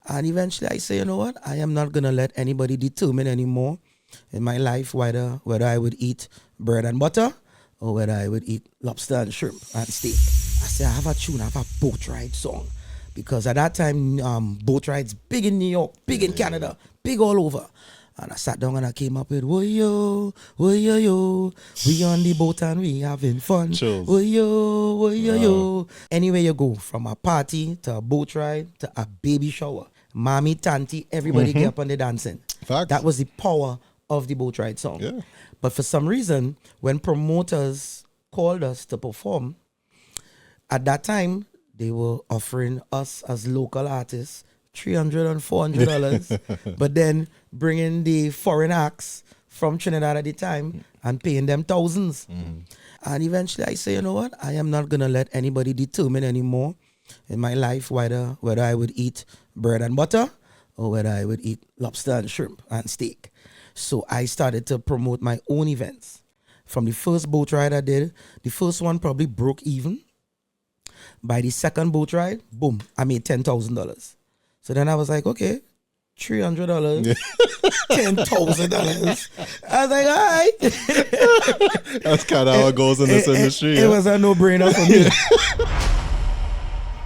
And eventually I say, you know what? I am not going to let anybody determine anymore in my life whether I would eat bread and butter or whether I would eat lobster and shrimp and steak. I say, I have a tune, I have a boat ride song. Because at that time, boat rides big in New York, big in Canada, big all over. And I sat down and I came up with, yo, yo, we on the boat and we having fun. Yo. Anywhere you go, from a party to a boat ride to a baby shower, mommy, tanty, everybody get up on the dancing. Facts. That was the power of the boat ride song. Yeah. But for some reason, when promoters called us to perform, at that time, they were offering us as local artists $300 and $400, but then bringing the foreign acts from Trinidad at the time and paying them thousands. And eventually I say, you know what? I am not going to let anybody determine anymore in my life whether I would eat bread and butter or whether I would eat lobster and shrimp and steak. So I started to promote my own events. From the first boat ride I did, the first one probably broke even. By the second boat ride, boom, I made $10,000. So then I was like, okay, $300, $10,000. I was like, all right. That's kind of how it goes in this industry. It was a no-brainer for me.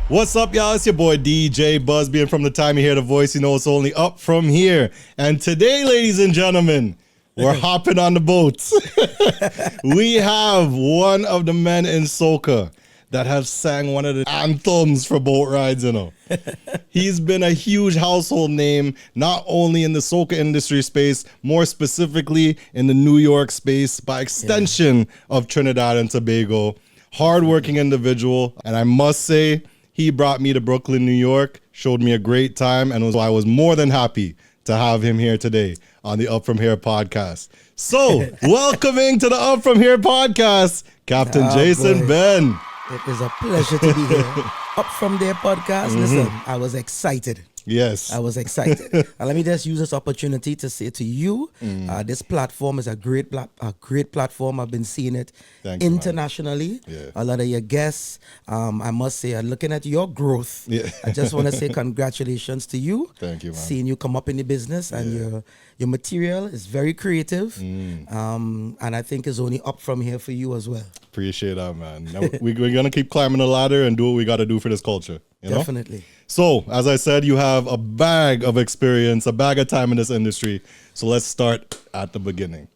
What's up, y'all? It's your boy DJ Busby, and from the time you hear the voice, you know it's only up from here. And today, ladies and gentlemen, we're hopping on the boat. We have one of the men in Soca that have sang one of the anthems for boat rides, you know. He's been a huge household name, not only in the soca industry space, more specifically in the New York space, by extension of Trinidad and Tobago. Hardworking individual, and I must say, he brought me to Brooklyn, New York, showed me a great time, and I was more than happy to have him here today on the Up From Here podcast. So, welcoming to the Up From Here podcast, Captain Jason Benn. It is a pleasure to be here. Up From There podcast. Listen, I was excited. Yes. I was excited. And let me just use this opportunity to say to you, this platform is a great platform. I've been seeing it internationally. A lot of your guests, I must say, are looking at your growth. I just want to say congratulations to you. Thank you, man. Seeing you come up in the business and your material is very creative. And I think it's only up from here for you as well. Appreciate that, man. Now, we're going to keep climbing the ladder and do what we got to do for this culture. You know? Definitely. So, as I said, you have a bag of experience, a bag of time in this industry. So let's start at the beginning.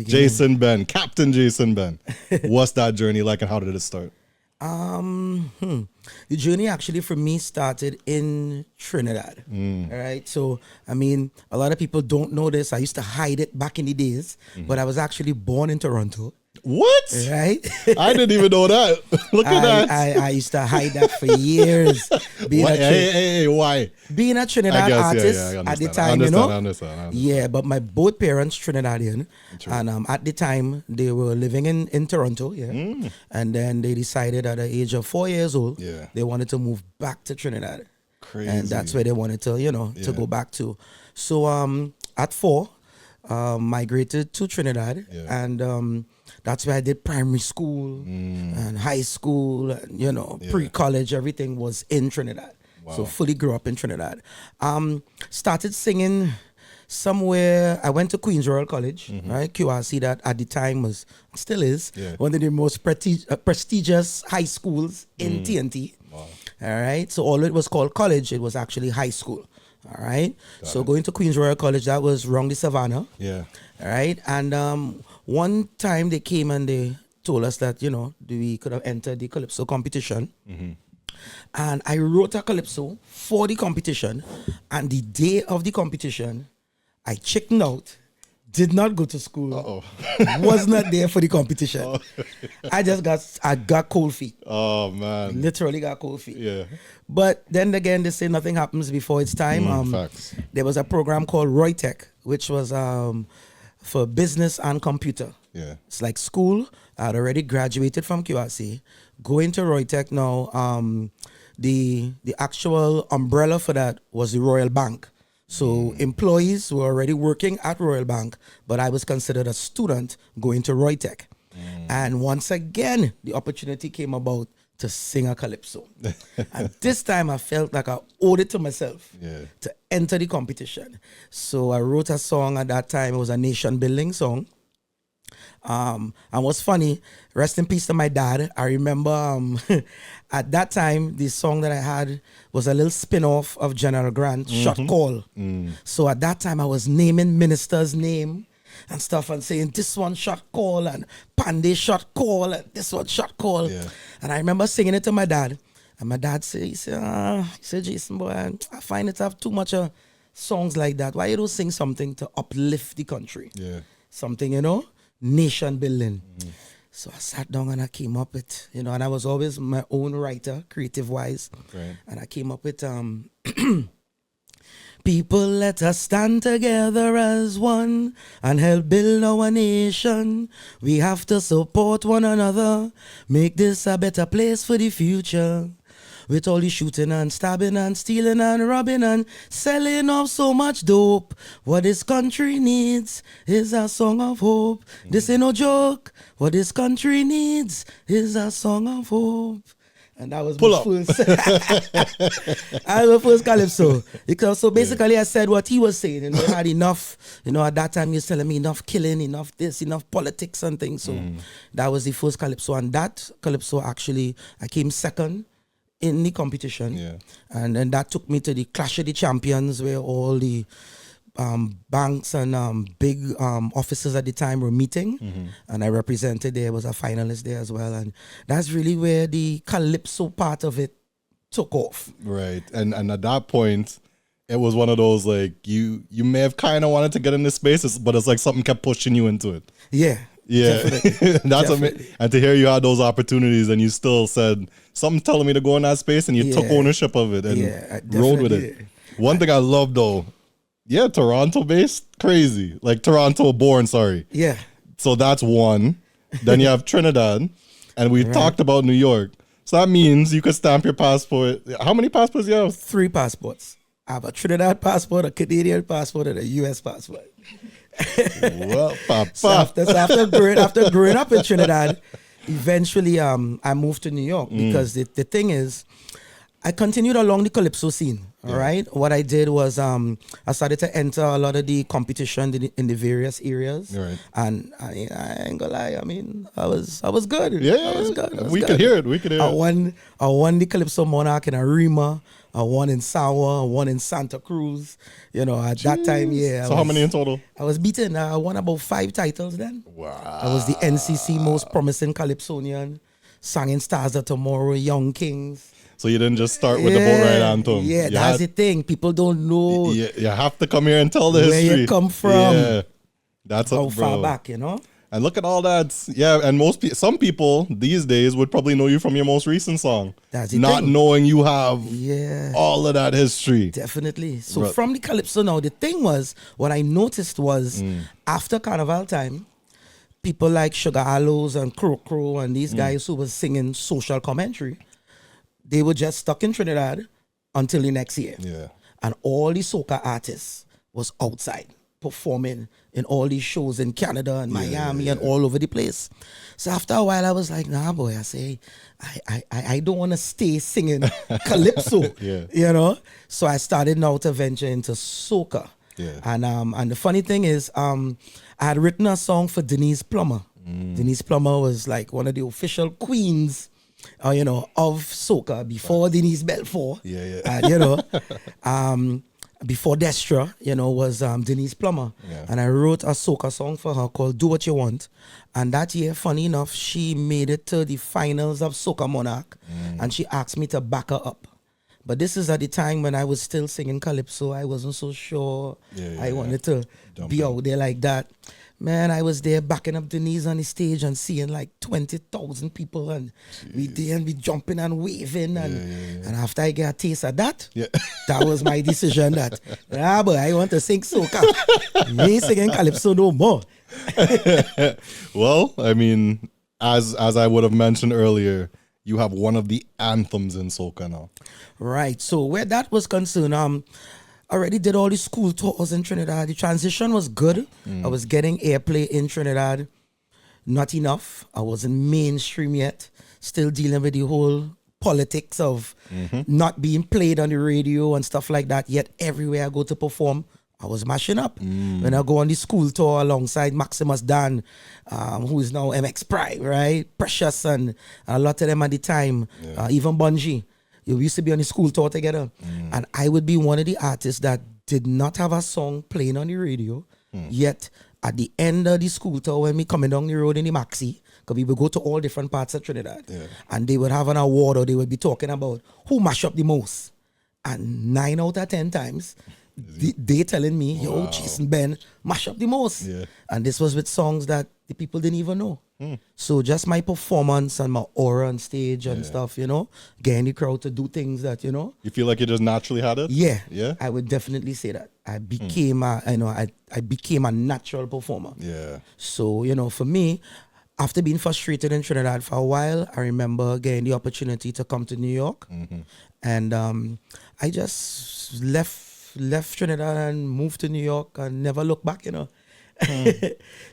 Jason Benn, Captain Jason Benn. What's that journey like and how did it start? The journey actually for me started in Trinidad. All right. So, I mean, a lot of people don't know this. I used to hide it back in the days, but I was actually born in Toronto. What? Right? I didn't even know that. Look at that. I used to hide that for years. Why? Being a Trinidad artist at the time, I you know? understand. Yeah, but my both parents Trinidadian. And at the time, they were living in Toronto. Yeah. And then they decided at the age of 4 years old, they wanted to move back to Trinidad. Crazy. And that's where they wanted to, to go back to. So at 4, migrated to Trinidad. And that's where I did primary school and high school, and, pre-college, everything was in Trinidad. Wow. So fully grew up in Trinidad. Started singing somewhere. I went to Queen's Royal College, right? QRC, that at the time still is one of the most prestigious high schools in TNT. Wow. All right. So although it was called college, it was actually high school. All right. So going to Queen's Royal College, that was Wrong the Savannah. Yeah. All right. And one time they came and they told us that, we could have entered the Calypso competition. And I wrote a Calypso for the competition. And the day of the competition, I chickened out, did not go to school, was not there for the competition. I got cold feet. Oh, man. Literally got cold feet. Yeah. But then again, they say nothing happens before its time. Facts. There was a program called Roytech, which was for business and computer. Yeah. It's like school. I had already graduated from QRC. Going to Roytech now, the actual umbrella for that was the Royal Bank. So employees were already working at Royal Bank, but I was considered a student going to Roytech. And once again, the opportunity came about to sing a calypso. And this time I felt like I owed it to myself to enter the competition. So I wrote a song at that time. It was a nation building song. And what's funny, rest in peace to my dad. I remember at that time, the song that I had was a little spin-off of General Grant's Shot Call. So at that time, I was naming ministers' name and stuff and saying this one shot call and Pandey shot call and this one shot call. And I remember singing it to my dad. And my dad said, he said, Jason, boy, I find it have too much songs like that. Why you don't sing something to uplift the country? Something, you know, nation building. So I sat down and I came up with, you know, and I was always my own writer, creative wise. And I came up with people, let us stand together as one and help build our nation. We have to support one another, make this a better place for the future. With all the shooting and stabbing and stealing and robbing and selling of so much dope, what this country needs is a song of hope. This ain't no joke. What this country needs is a song of hope. And that was my first. I was first Calypso. Because so basically I said what he was saying. And I had enough, you know, at that time he was telling me enough killing, enough this, enough politics and things. So that was the first Calypso. And that Calypso actually, I came second in the competition. And then that took me to the Clash of the Champions where all the banks and big officers at the time were meeting, and I represented there, was a finalist there as well, and that's really where the Calypso part of it took off. Right, and at that point, it was one of those like you may have kind of wanted to get in this space, but it's like something kept pushing you into it. Yeah. Definitely. That's amazing. And to hear you had those opportunities and you still said, something telling me to go in that space, and you took ownership of it and rode with it. One thing I love though, Toronto based, crazy. Like Toronto born, sorry. So that's one. Then you have Trinidad, and we talked about New York. So that means you could stamp your passport. How many passports do you have? 3 passports. I have a Trinidad passport, a Canadian passport, and a US passport. Well, Papa. So after growing up in Trinidad, eventually I moved to New York because the thing is, I continued along the Calypso scene. All right. What I did was I started to enter a lot of the competition in the various areas. Right. And I ain't gonna lie, I mean, I was good. I was good. We could hear it. I won the Calypso Monarch in Arima. I won in Sawa. I won in Santa Cruz. You know, at that time, So how many in total? I was beaten. I won about 5 titles then. Wow. I was the NCC most promising Calypsonian. Sang in Stars of Tomorrow, Young Kings. So you didn't just start with the boat ride anthem. Yeah, that's the thing. People don't know. You have to come here and tell the history. Where you come from. Yeah, that's how far back, you know. And look at all that. Yeah, and some people these days would probably know you from your most recent song. That's the Not thing. Knowing you have all of that history. Definitely. So from the Calypso now, the thing was, what I noticed was after Carnival time, people like Sugar Aloes and Crow and these guys who were singing social commentary, they were just stuck in Trinidad until the next year. Yeah. And all the soca artists was outside performing in all these shows in Canada and Miami and all over the place. So after a while, I was like, nah, boy, I say, I don't want to stay singing Calypso, you know? So I started now to venture into soca. Yeah. And the funny thing is, I had written a song for Denise Plumber. Denise Plumber was like one of the official queens you know, of soca before Denise Belfort. You know, before Destra, you know, was Denise Plumber. And I wrote a soca song for her called Do What You Want. And that year, funny enough, she made it to the finals of Soca Monarch. And she asked me to back her up. But this is at the time when I was still singing Calypso. I wasn't so sure I wanted to be out there like that. Man, I was there backing up Denise on the stage and seeing like 20,000 people, and we jumping and waving, and after I get a taste of that, that was my decision that but I want to sing soca. You ain't singing Calypso no more. Well, I mean, as I would have mentioned earlier, you have one of the anthems in soca now. Right. So where that was concerned, I already did all the school tours in Trinidad. The transition was good. I was getting airplay in Trinidad. not enough. I wasn't mainstream yet. Still dealing with the whole politics of not being played on the radio and stuff like that. Yet everywhere I go to perform, I was mashing up. When I go on the school tour alongside Maximus Dan, who is now MX Prime, right? Precious and a lot of them at the time, even Bungie. We used to be on the school tour together. And I would be one of the artists that did not have a song playing on the radio. Yet at the end of the school tour, when we coming down the road in the maxi, because we would go to all different parts of Trinidad, and they would have an award or they would be talking about who mash up the most. And 9 out of 10 times, they telling me, yo, Jason Benn mash up the most. And this was with songs that the people didn't even know. So just my performance and my aura on stage and stuff, you know, getting the crowd to do things that, you know. You feel like you just naturally had it? Yeah. I would definitely say that. I became I became a natural performer. So, you know, for me, after being frustrated in Trinidad for a while, I remember getting the opportunity to come to New York. And I just left Trinidad and moved to New York and never looked back, you know.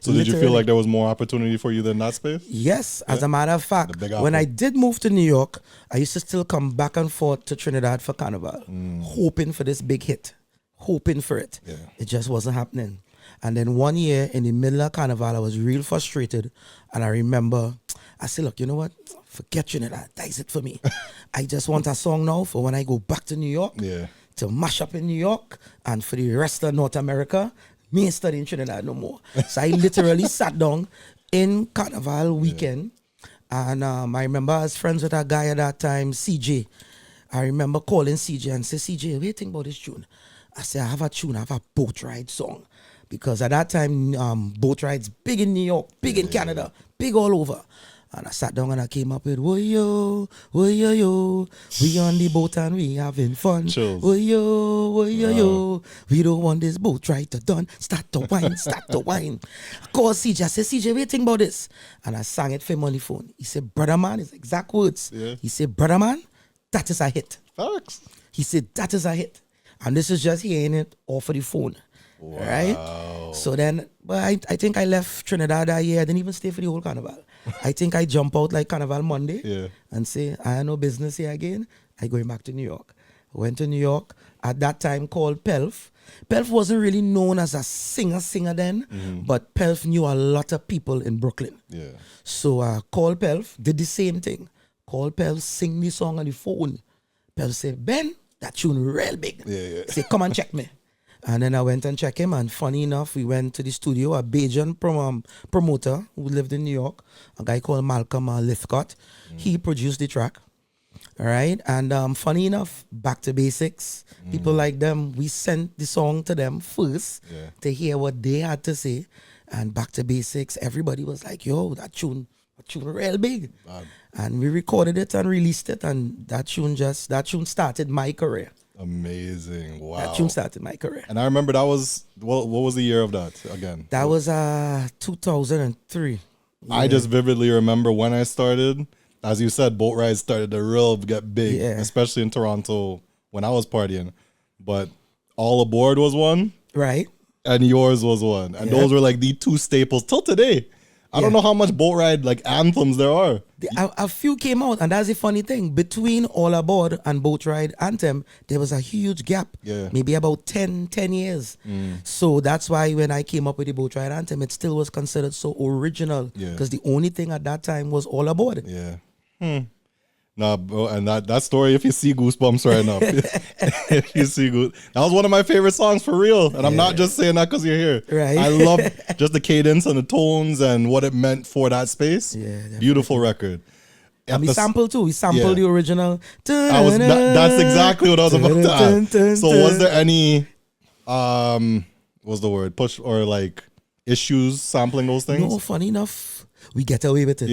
So did you feel like there was more opportunity for you than that space? Yes, as a matter of fact, when I did move to New York, I used to still come back and forth to Trinidad for Carnival, hoping for this big hit, hoping for it. It just wasn't happening. And then one year in the middle of Carnival, I was real frustrated. And I remember, I said, look, you know what? Forget Trinidad. That is it for me. I just want a song now for when I go back to New York, to mash up in New York, and for the rest of North America, me ain't studying Trinidad no more. So I literally sat down in Carnival weekend. And I remember I was friends with a guy at that time, CJ. I remember calling CJ and say, CJ, what do you think about this tune? I said, I have a tune, I have a boat ride song. Because at that time, boat rides big in New York, big in Canada, big all over. And I sat down and I came up with, yo, yo, yo, we on the boat and we having fun. Yo, yo, we don't want this boat ride to done. Start to wine, start to wine. I called CJ, I said, CJ, what do you think about this? And I sang it for him on the phone. He said, brother man, his exact words. He said, brother man, that is a hit. Facts. He said, that is a hit. And this is just hearing it off of the phone. Right? So then, but I think I left Trinidad that year. I didn't even stay for the whole Carnival. I think I jump out like Carnival Monday and say, I have no business here again. I going back to New York. Went to New York. At that time called Pelf. Pelf wasn't really known as a singer then, but Pelf knew a lot of people in Brooklyn. So called Pelf, did the same thing. Called Pelf, sing the song on the phone. Pelf said, Ben, that tune real big. Say, come and check me. And then I went and checked him, and funny enough, we went to the studio. A Bajan promoter who lived in New York, a guy called Malcolm Lithcott. He produced the track. All right. And funny enough, back to basics. People like them, we sent the song to them first to hear what they had to say. And back to basics, everybody was like, yo, that tune real big. And we recorded it and released it, and that tune started my career. Amazing. Wow. That tune started my career. And I remember that was, what was the year of that again? That was 2003. I just vividly remember when I started, as you said, boat rides started to get big, especially in Toronto when I was partying. But All Aboard was one. Right. And yours was one. And those were like the two staples till today. I don't know how much boat ride like anthems there are. A few came out, and that's the funny thing. Between All Aboard and Boat Ride Anthem, there was a huge gap. Maybe about 10 years. So that's why when I came up with the Boat Ride Anthem, it still was considered so original. Because the only thing at that time was All Aboard. Nah, bro, and that story, if you see goosebumps right now, if you see that was one of my favorite songs for real. And I'm not just saying that because you're here. Right. I love just the cadence and the tones and what it meant for that space. Beautiful record. And we sampled too. We sampled the original. That's exactly what I was about to add. So was there any, what's the word, push or like issues sampling those things? No, funny enough, we get away with it.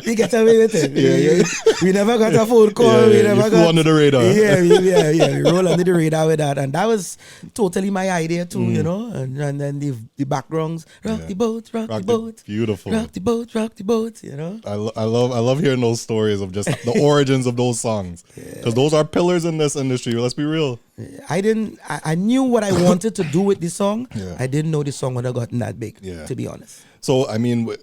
We get away with it. We never got a phone call. We never got under the radar. We roll under the radar with that, and that was totally my idea too, you know. And then the backgrounds, rock the boat, rock the boat, beautiful, rock the boat, you know. I love hearing those stories of just the origins of those songs, because those are pillars in this industry. Let's be real. I knew what I wanted to do with the song. Yeah. I didn't know the song would have gotten that big, to be honest. So, I mean,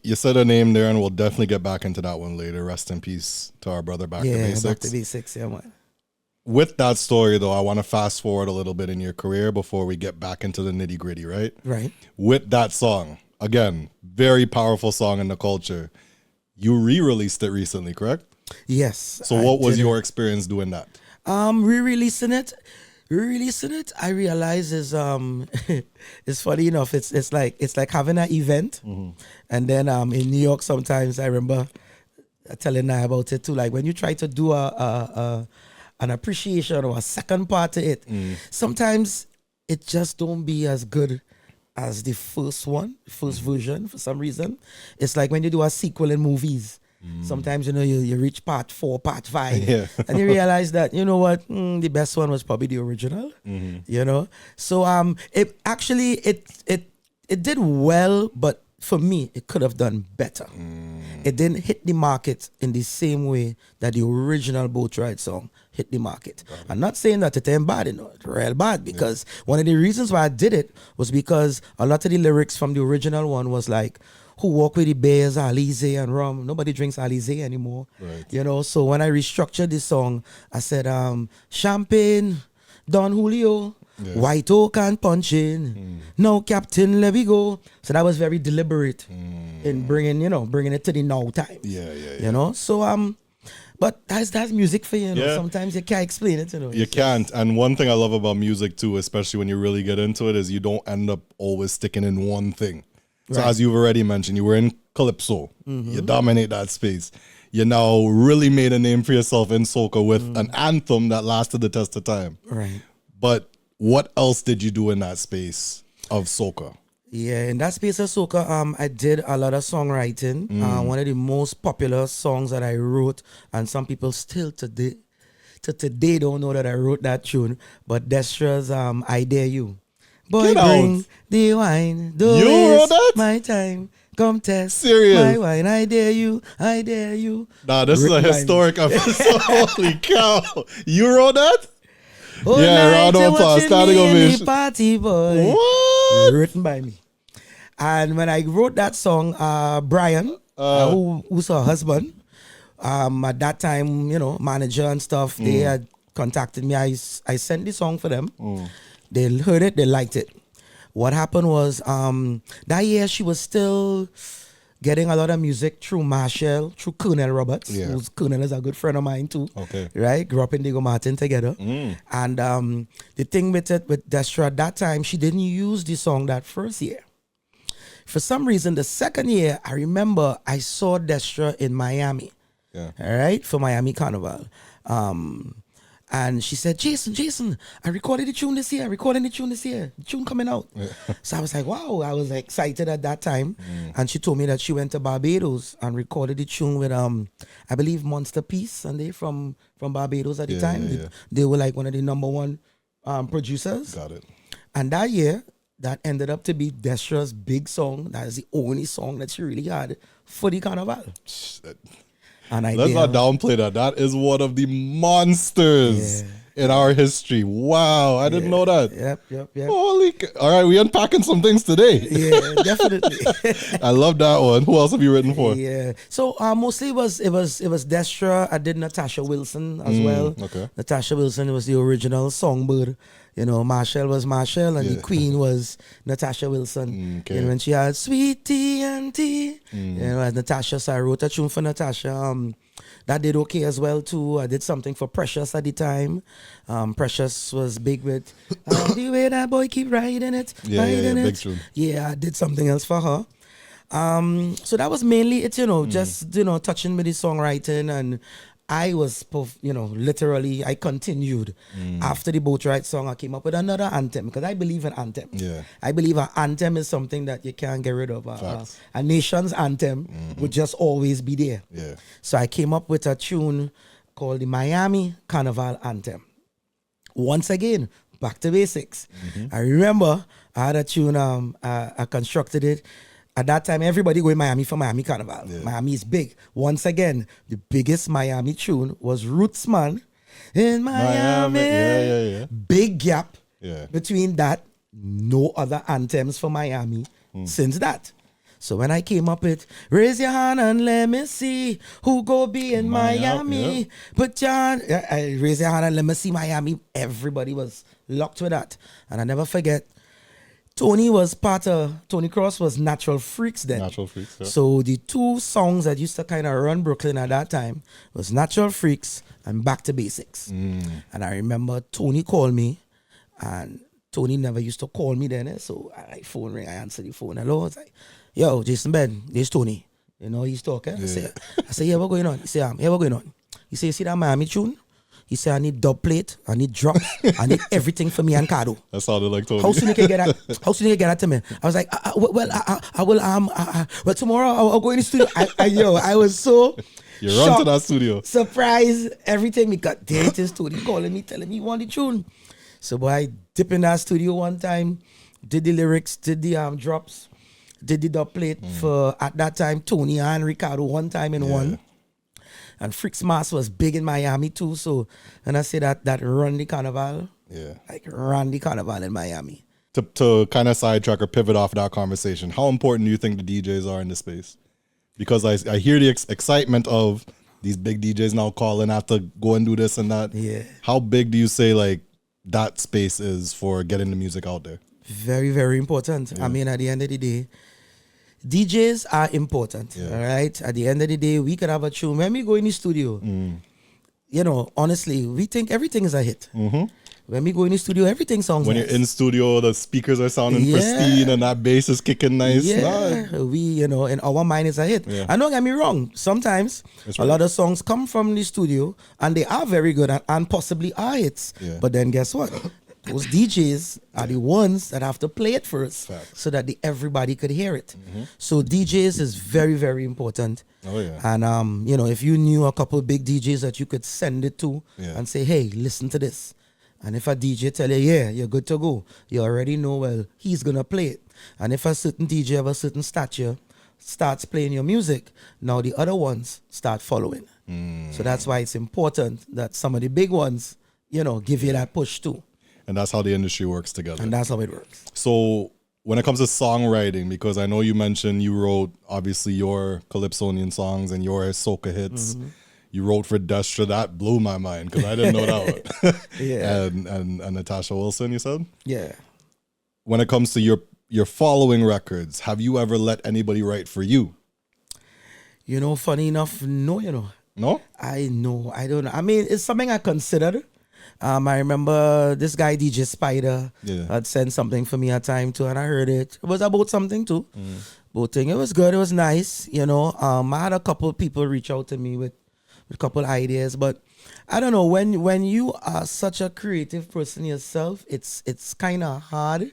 you said a name there, and we'll definitely get back into that one later. Rest in peace to our brother Back to Basics. Back to Basics, yeah, man. With that story, though, I want to fast forward a little bit in your career before we get back into the nitty gritty, right? Right. With that song, again, very powerful song in the culture. You re-released it recently, correct? Yes. So what was your experience doing that? Re-releasing it, I realize is it's funny enough. It's like having an event, and then in New York sometimes I remember telling I about it too. Like when you try to do an appreciation or a second part to it, sometimes it just don't be as good as the first version for some reason. It's like when you do a sequel in movies. Sometimes, you reach part 4, part 5, and you realize that, you know what, the best one was probably the original, So it actually, it did well, but for me, it could have done better. It didn't hit the market in the same way that the original Boat Ride song hit the market. I'm not saying that it ain't bad, it's real bad, because one of the reasons why I did it was because a lot of the lyrics from the original one was like, who walk with the bears, Alizé and rum. Nobody drinks Alizé anymore. Right. So when I restructured this song, I said, champagne, Don Julio, white oak and punching. Now Captain, let me go. So that was very deliberate in bringing it to the now time. Yeah. So but that's music for you. Sometimes you can't explain it. You can't. And one thing I love about music too, especially when you really get into it, is you don't end up always sticking in one thing. So as you've already mentioned, you were in Calypso. You dominate that space. You now really made a name for yourself in Soca with an anthem that lasted the test of time. Right. But what else did you do in that space of Soca? Yeah, in that space of Soca, I did a lot of songwriting. One of the most popular songs that I wrote, and some people still today don't know that I wrote that tune, but Destra's I Dare You. Boy, bring the wine. You wrote that? My time. Come test Serious? My wine. I dare you. I dare you. Nah, this is a historic episode. Holy cow. You wrote that? Round of applause. Standing ovation. Party boy. What? Written by me. And when I wrote that song, Brian, who's her husband, at that time, manager and stuff, they had contacted me. I sent the song for them. They heard it, they liked it. What happened was, that year she was still getting a lot of music through Marshall, through Colonel Roberts, who's Colonel is a good friend of mine too. Okay. Right? Grew up in Diego Martin together. And the thing with Destra at that time, she didn't use the song that first year. For some reason, the second year, I remember I saw Destra in Miami. All right, for Miami Carnival. And she said, Jason, I recorded the tune this year. The tune coming out. So I was like, wow. I was excited at that time. And she told me that she went to Barbados and recorded the tune with, I believe, Monster Peace. And they from Barbados at the time. They were like one of the number one producers. Got it. And that year, that ended up to be Destra's big song. That is the only song that she really had for the Carnival. Let's not downplay that. That is one of the monsters in our history. Wow, I didn't know that. Yep. Holy! All right, we unpacking some things today. Yeah, definitely. I love that one. Who else have you written for? Yeah. So mostly it was Destra. I did Natasha Wilson as well. Okay. Natasha Wilson was the original songbird. Marshall was Marshall, and the queen was Natasha Wilson. Okay. When she had sweet tea and tea, as Natasha, so I wrote a tune for Natasha. That did okay as well too. I did something for Precious at the time. Precious was big with the way that boy keep riding it, big tune. Yeah, I did something else for her. So that was mainly it. Just touching with the songwriting, and I was, literally, I continued. After the Boat Ride song, I came up with another anthem, because I believe in anthems. Yeah. I believe an anthem is something that you can't get rid of. A nation's anthem would just always be there. Yeah. So I came up with a tune called the Miami Carnival Anthem. Once again, back to basics. I remember I had a tune, I constructed it. At that time, everybody going Miami for Miami Carnival. Yeah. Miami is big. Once again, the biggest Miami tune was Roots Man in Miami. big gap Yeah. between that. No other anthems for Miami since that. So when I came up with raise your hand and let me see who go be in Miami. Yeah. Put your hand, raise your hand and let me see Miami. Everybody was locked with that. And I never forget, Tony Cross was Natural Freaks then. Natural Freaks, yeah. So the two songs that used to kind of run Brooklyn at that time was Natural Freaks and Back to Basics. And I remember Tony called me, and Tony never used to call me then. So I phone ring, I answer the phone. Hello, I was like, yo, Jason Benn, this Tony. You know, he's talking. Yeah. I say, yeah, what going on? He say, yeah, what going on? He say, you see that Miami tune? He said, I need dub plate, I need drops, I need everything for me and Cado. That sounded like Tony. How soon you can get that? How soon you can get that to me? I was like, I will, well, tomorrow I'll go in the studio. I was so You run to that studio. surprised, everything. We got there it is, Tony calling me, telling me he want the tune. So boy, I dip in that studio one time, did the lyrics, did the drops, did the dub plate for, at that time, Tony and Ricardo one time in one. And Freaks Mass was big in Miami too. So, and I say that run the carnival. Yeah. Like run the carnival in Miami. To kind of sidetrack or pivot off that conversation, how important do you think the DJs are in this space? Because I hear the excitement of these big DJs now calling, have to go and do this and that. Yeah. How big do you say like that space is for getting the music out there? Very, very important. Yeah. I mean, at the end of the day, DJs are important, all right? At the end of the day, we could have a tune. When we go in the studio, you know, honestly, we think everything is a hit. When we go in the studio, everything sounds When nice. you're in studio, the speakers are sounding pristine and that bass is kicking nice. Yeah, we, you know, in our mind it's a hit. Yeah. And don't get me wrong, sometimes a lot of songs come from the studio and they are very good and possibly are hits. Yeah. But then guess what? Those DJs are the ones that have to play it first. Facts. So that everybody could hear it. So DJs is very, very important. Oh, yeah. And, you know, if you knew a couple big DJs that you could send it to and say, hey, listen to this. And if a DJ tell you, yeah, you're good to go, you already know, well, he's going to play it. And if a certain DJ of a certain stature starts playing your music, now the other ones start following. So that's why it's important that some of the big ones, you know, give you that push too. And that's how the industry works together. And that's how it works. So when it comes to songwriting, because I know you mentioned you wrote obviously your Calypsonian songs and your Soca hits. You wrote for Destra. That blew my mind because I didn't know that one. Yeah. and Natasha Wilson, you said? Yeah. When it comes to your following records, have you ever let anybody write for you? You know, funny enough, no, you know. No? I know. I don't know. I mean, it's something I considered. I remember this guy, DJ Spider, had sent something for me at time too, and I heard it. It was about something too. Both thing. It was good. It was nice. You know, I had a couple of people reach out to me with a couple ideas, but I don't know, when you are such a creative person yourself, it's kind of hard.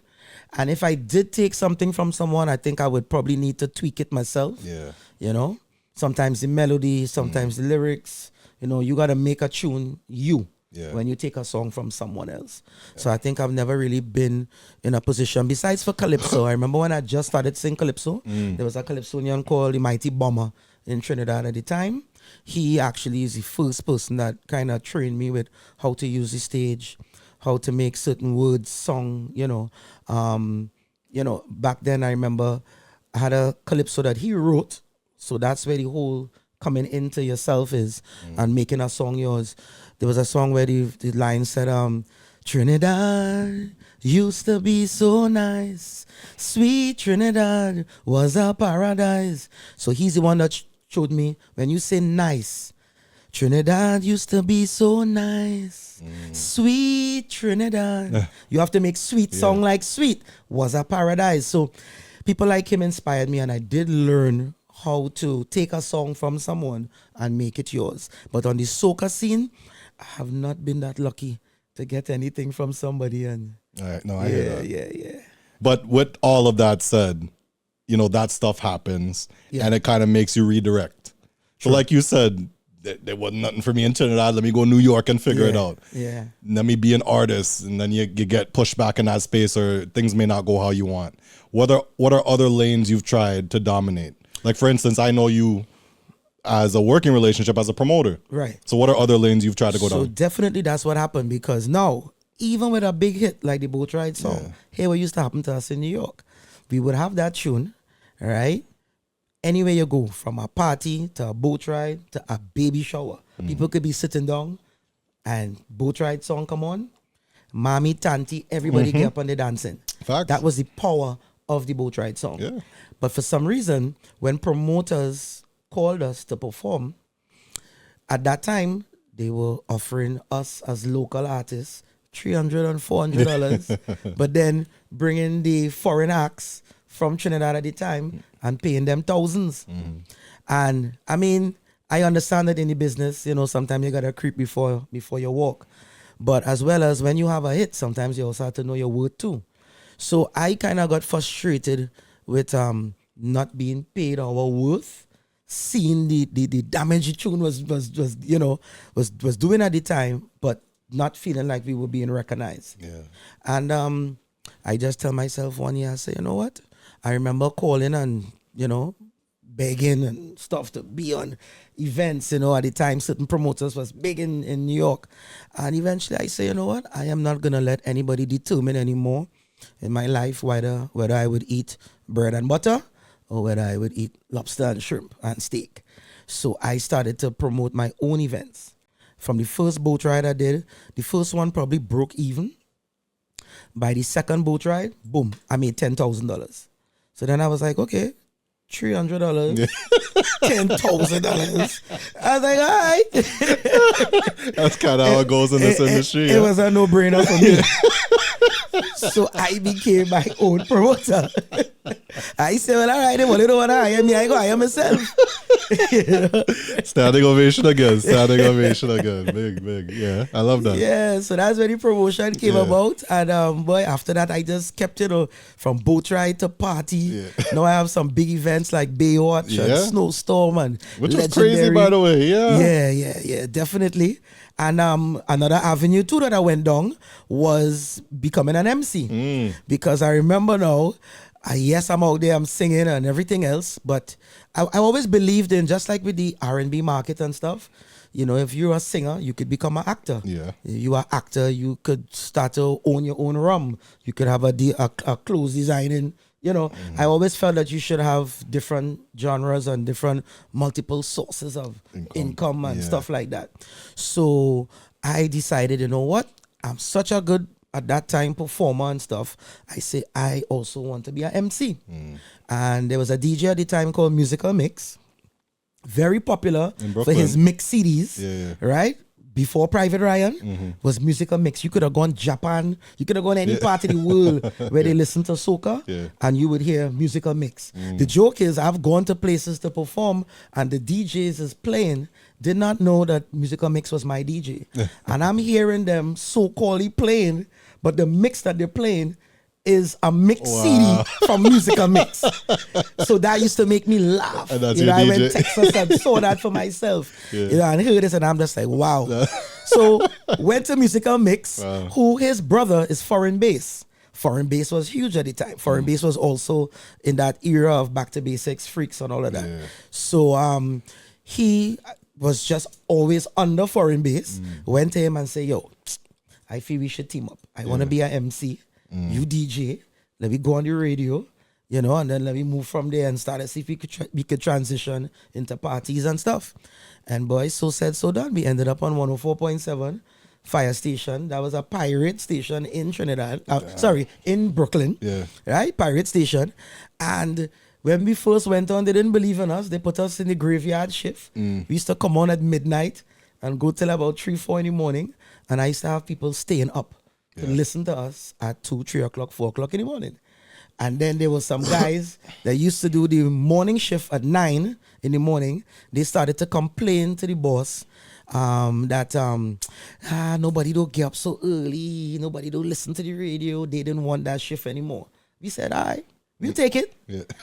And if I did take something from someone, I think I would probably need to tweak it myself. Yeah. You know, sometimes the melody, sometimes the lyrics. You know, you got to make a tune when you take a song from someone else. So I think I've never really been in a position, besides for Calypso. I remember when I just started singing Calypso, there was a Calypsonian called the Mighty Bomber in Trinidad at the time. He actually is the first person that kind of trained me with how to use the stage, how to make certain words song, you know. Back then I remember I had a Calypso that he wrote. So that's where the whole coming into yourself is and making a song yours. There was a song where the line said, Trinidad used to be so nice. Sweet Trinidad was a paradise. So he's the one that showed me when you say nice, Trinidad used to be so nice. Sweet Trinidad. You have to make sweet song like sweet was a paradise. So people like him inspired me, and I did learn how to take a song from someone and make it yours. But on the soca scene, I have not been that lucky to get anything from somebody. And all right, no, I hear that. Yeah. But with all of that said, you know, that stuff happens and it kind of makes you redirect. So like you said, there wasn't nothing for me in Trinidad. Let me go to New York and figure it out. Yeah. Let me be an artist, and then you get pushed back in that space, or things may not go how you want. What are other lanes you've tried to dominate? Like, for instance, I know you as a working relationship as a promoter. Right. So what are other lanes you've tried to go down? So definitely that's what happened, because now even with a big hit like the Boat Ride song, here what used to happen to us in New York, we would have that tune, right? Anywhere you go, from a party to a boat ride to a baby shower, people could be sitting down and Boat Ride song come on, mommy, tanty, everybody get up and they dancing. Facts. That was the power of the Boat Ride song. Yeah. But for some reason, when promoters called us to perform, at that time, they were offering us as local artists $300 and $400, but then bringing the foreign acts from Trinidad at the time and paying them thousands. And I mean, I understand that in the business, you know, sometimes you gotta creep before you walk. But as well as when you have a hit, sometimes you also have to know your worth too. So I kind of got frustrated with not being paid our worth, seeing the damage the tune was doing at the time, but not feeling like we were being recognized. Yeah. And I just tell myself one year, I say, you know what? I remember calling and, you know, begging and stuff to be on events, you know, at the time certain promoters was big in New York. And eventually I say, you know what? I am not going to let anybody determine anymore in my life whether I would eat bread and butter or whether I would eat lobster and shrimp and steak. So I started to promote my own events. From the first boat ride I did, the first one probably broke even. By the second boat ride, boom, I made $10,000. So then I was like, okay, $300, $10,000. I was like, all right. That's kind of how it goes in this industry. It was a no-brainer for me. So I became my own promoter. I said, well, all right, well, you don't want to hire me, I go hire myself. You know? Standing ovation again. Big. Yeah, I love that. Yeah, so that's when the promotion came about. And boy, after that, I just kept, you know, from boat ride to party. Yeah. Now I have some big events like Baywatch and Snowstorm and which Legendary. was crazy, by the way. Yeah, definitely. And another avenue too that I went down was becoming an MC. Because I remember now, yes, I'm out there, I'm singing and everything else, but I always believed in, just like with the R&B market and stuff, you know, if you're a singer, you could become an actor. Yeah. If you are an actor, you could start to own your own rum. You could have a clothes designing. You know, I always felt that you should have different genres and different multiple sources of income and stuff like that. So I decided, you know what? I'm such a good, at that time, performer and stuff. I say, I also want to be an MC. And there was a DJ at the time called Musical Mix. Very popular for his mix CDs, right? Before Private Ryan was Musical Mix. You could have gone Japan. You could have gone any part of the world where they listen to soca and you would hear Musical Mix. The joke is I've gone to places to perform and the DJs is playing, did not know that Musical Mix was my DJ. And I'm hearing them so-called playing, but the mix that they're playing is a mix CD from Musical Mix. So that used to make me laugh. And that's, you know, I went to Texas and saw that for myself. You know, and heard this and I'm just like, wow. So went to Musical Mix, who his brother is Foreign Bass. Foreign Bass was huge at the time. Foreign Bass was also in that era of Back to Basics, Freaks and all of that. So he was just always under Foreign Bass. Went to him and said, yo, I feel we should team up. I want to be an MC. You DJ, let me go on the radio, you know, and then let me move from there and start to see if we could transition into parties and stuff. And boy, so said, so done. We ended up on 104.7 Fire Station. That was a pirate station in Trinidad. In Brooklyn. Right? Pirate station. And when we first went on, they didn't believe in us. They put us in the graveyard shift. We used to come on at midnight and go till about 3, 4 in the morning. And I used to have people staying up to listen to us at 2, 3 o'clock, 4 o'clock in the morning. And then there were some guys that used to do the morning shift at 9 in the morning. They started to complain to the boss that nobody don't get up so early. Nobody don't listen to the radio. They didn't want that shift anymore. We said, all right, we'll take it.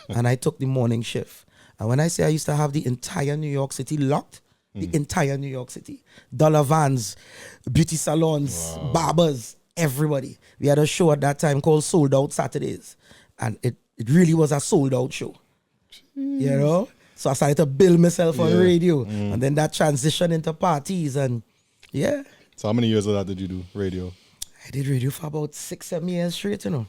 And I took the morning shift. And when I say I used to have the entire New York City locked, the entire New York City, dollar vans, beauty salons, barbers, everybody. We had a show at that time called Sold Out Saturdays. And it really was a sold out show. You know? So I started to build myself on radio. And then that transition into parties and So how many years of that did you do, radio? I did radio for about 6-7 years straight, you know.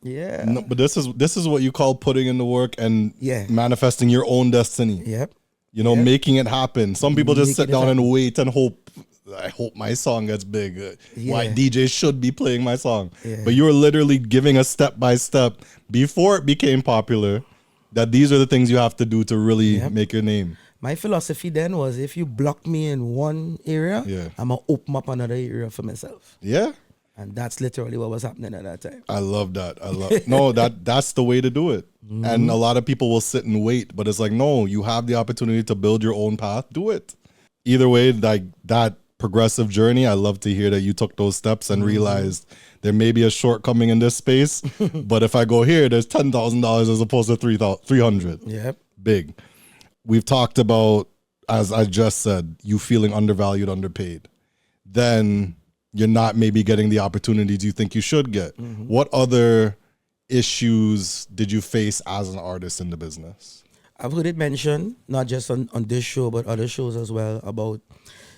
Yeah. No, but this is what you call putting in the work and Yeah. manifesting your own destiny. Yep. You know, Yep. making it happen. Some people just sit Making it down and happen. wait and hope. I hope my song gets big. Why Yeah. DJs should be playing my song. Yeah. But you were literally giving us step by step before it became popular that these are the things you have to do to really Yep. make your name. My philosophy then was if you block me in one area, Yeah. I'm going to open up another area for myself. Yeah. And that's literally what was happening at that time. I love that. That's the way to do it. Mm-hmm. And a lot of people will sit and wait, but it's like, no, you have the opportunity to build your own path. Do it. Either way, like that progressive journey, I love to hear that you took those steps and realized there may be a shortcoming in this space, but if I go here, there's $10,000 as opposed to 300. Yep. Big. We've talked about, as I just said, you feeling undervalued, underpaid. Then you're not maybe getting the opportunities you think you should get. What other issues did you face as an artist in the business? I've heard it mentioned, not just on this show, but other shows as well, about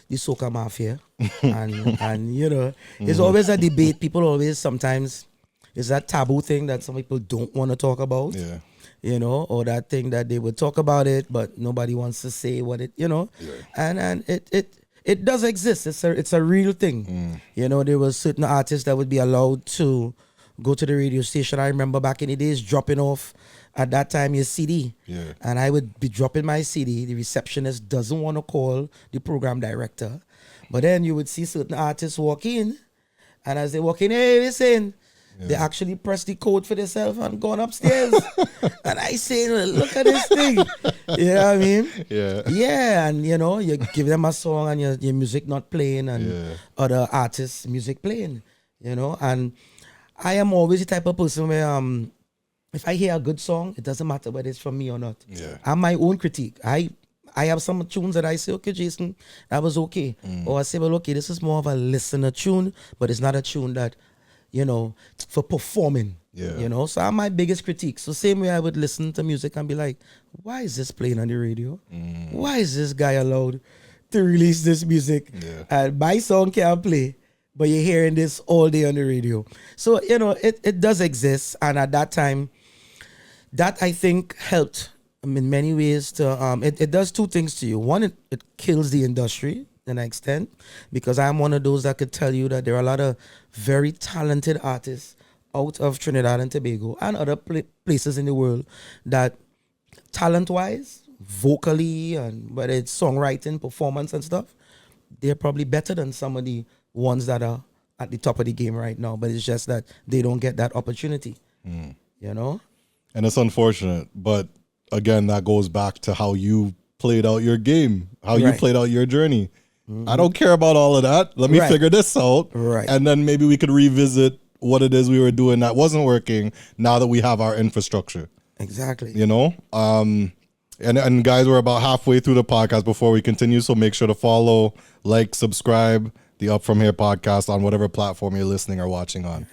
the Soca mafia. and you know, it's always a debate. People always sometimes, it's that taboo thing that some people don't want to talk about. Yeah. You know, or that thing that they would talk about it, but nobody wants to say what it, you know. Yeah. And it does exist. It's a real thing. You know, there was certain artists that would be allowed to go to the radio station. I remember back in the days dropping off at that time your CD. Yeah. And I would be dropping my CD. The receptionist doesn't want to call the program director. But then you would see certain artists walk in, and as they walk in, hey, listen, they actually press the code for themselves and gone upstairs. And I say, look at this thing. You know what I mean? Yeah. Yeah, and you know, you give them a song and your music not playing and other artists' music playing. You know, and I am always the type of person where if I hear a good song, it doesn't matter whether it's from me or not. Yeah. I'm my own critique. I have some tunes that I say, okay, Jason, that was okay. Or I say, well, okay, this is more of a listener tune, but it's not a tune that, you know, for performing. Yeah. You know, so I'm my biggest critique. So same way I would listen to music and be like, why is this playing on the radio? Why is this guy allowed to release this music? Yeah. And my song can't play, but you're hearing this all day on the radio. So, you know, it does exist. And at that time, that I think helped in many ways to, it does two things to you. One, it kills the industry to an extent, because I'm one of those that could tell you that there are a lot of very talented artists out of Trinidad and Tobago and other places in the world that talent-wise, vocally, and whether it's songwriting, performance and stuff, they're probably better than some of the ones that are at the top of the game right now. But it's just that they don't get that opportunity, you know? And it's unfortunate, but again, that goes back to how you played out your game, how you played out your journey. I don't care about all of that. Let me figure this out. Right. And then maybe we could revisit what it is we were doing that wasn't working now that we have our infrastructure. Exactly. You know? And guys, we're about halfway through the podcast before we continue, so make sure to follow, like, subscribe the Up From Here podcast on whatever platform you're listening or watching on.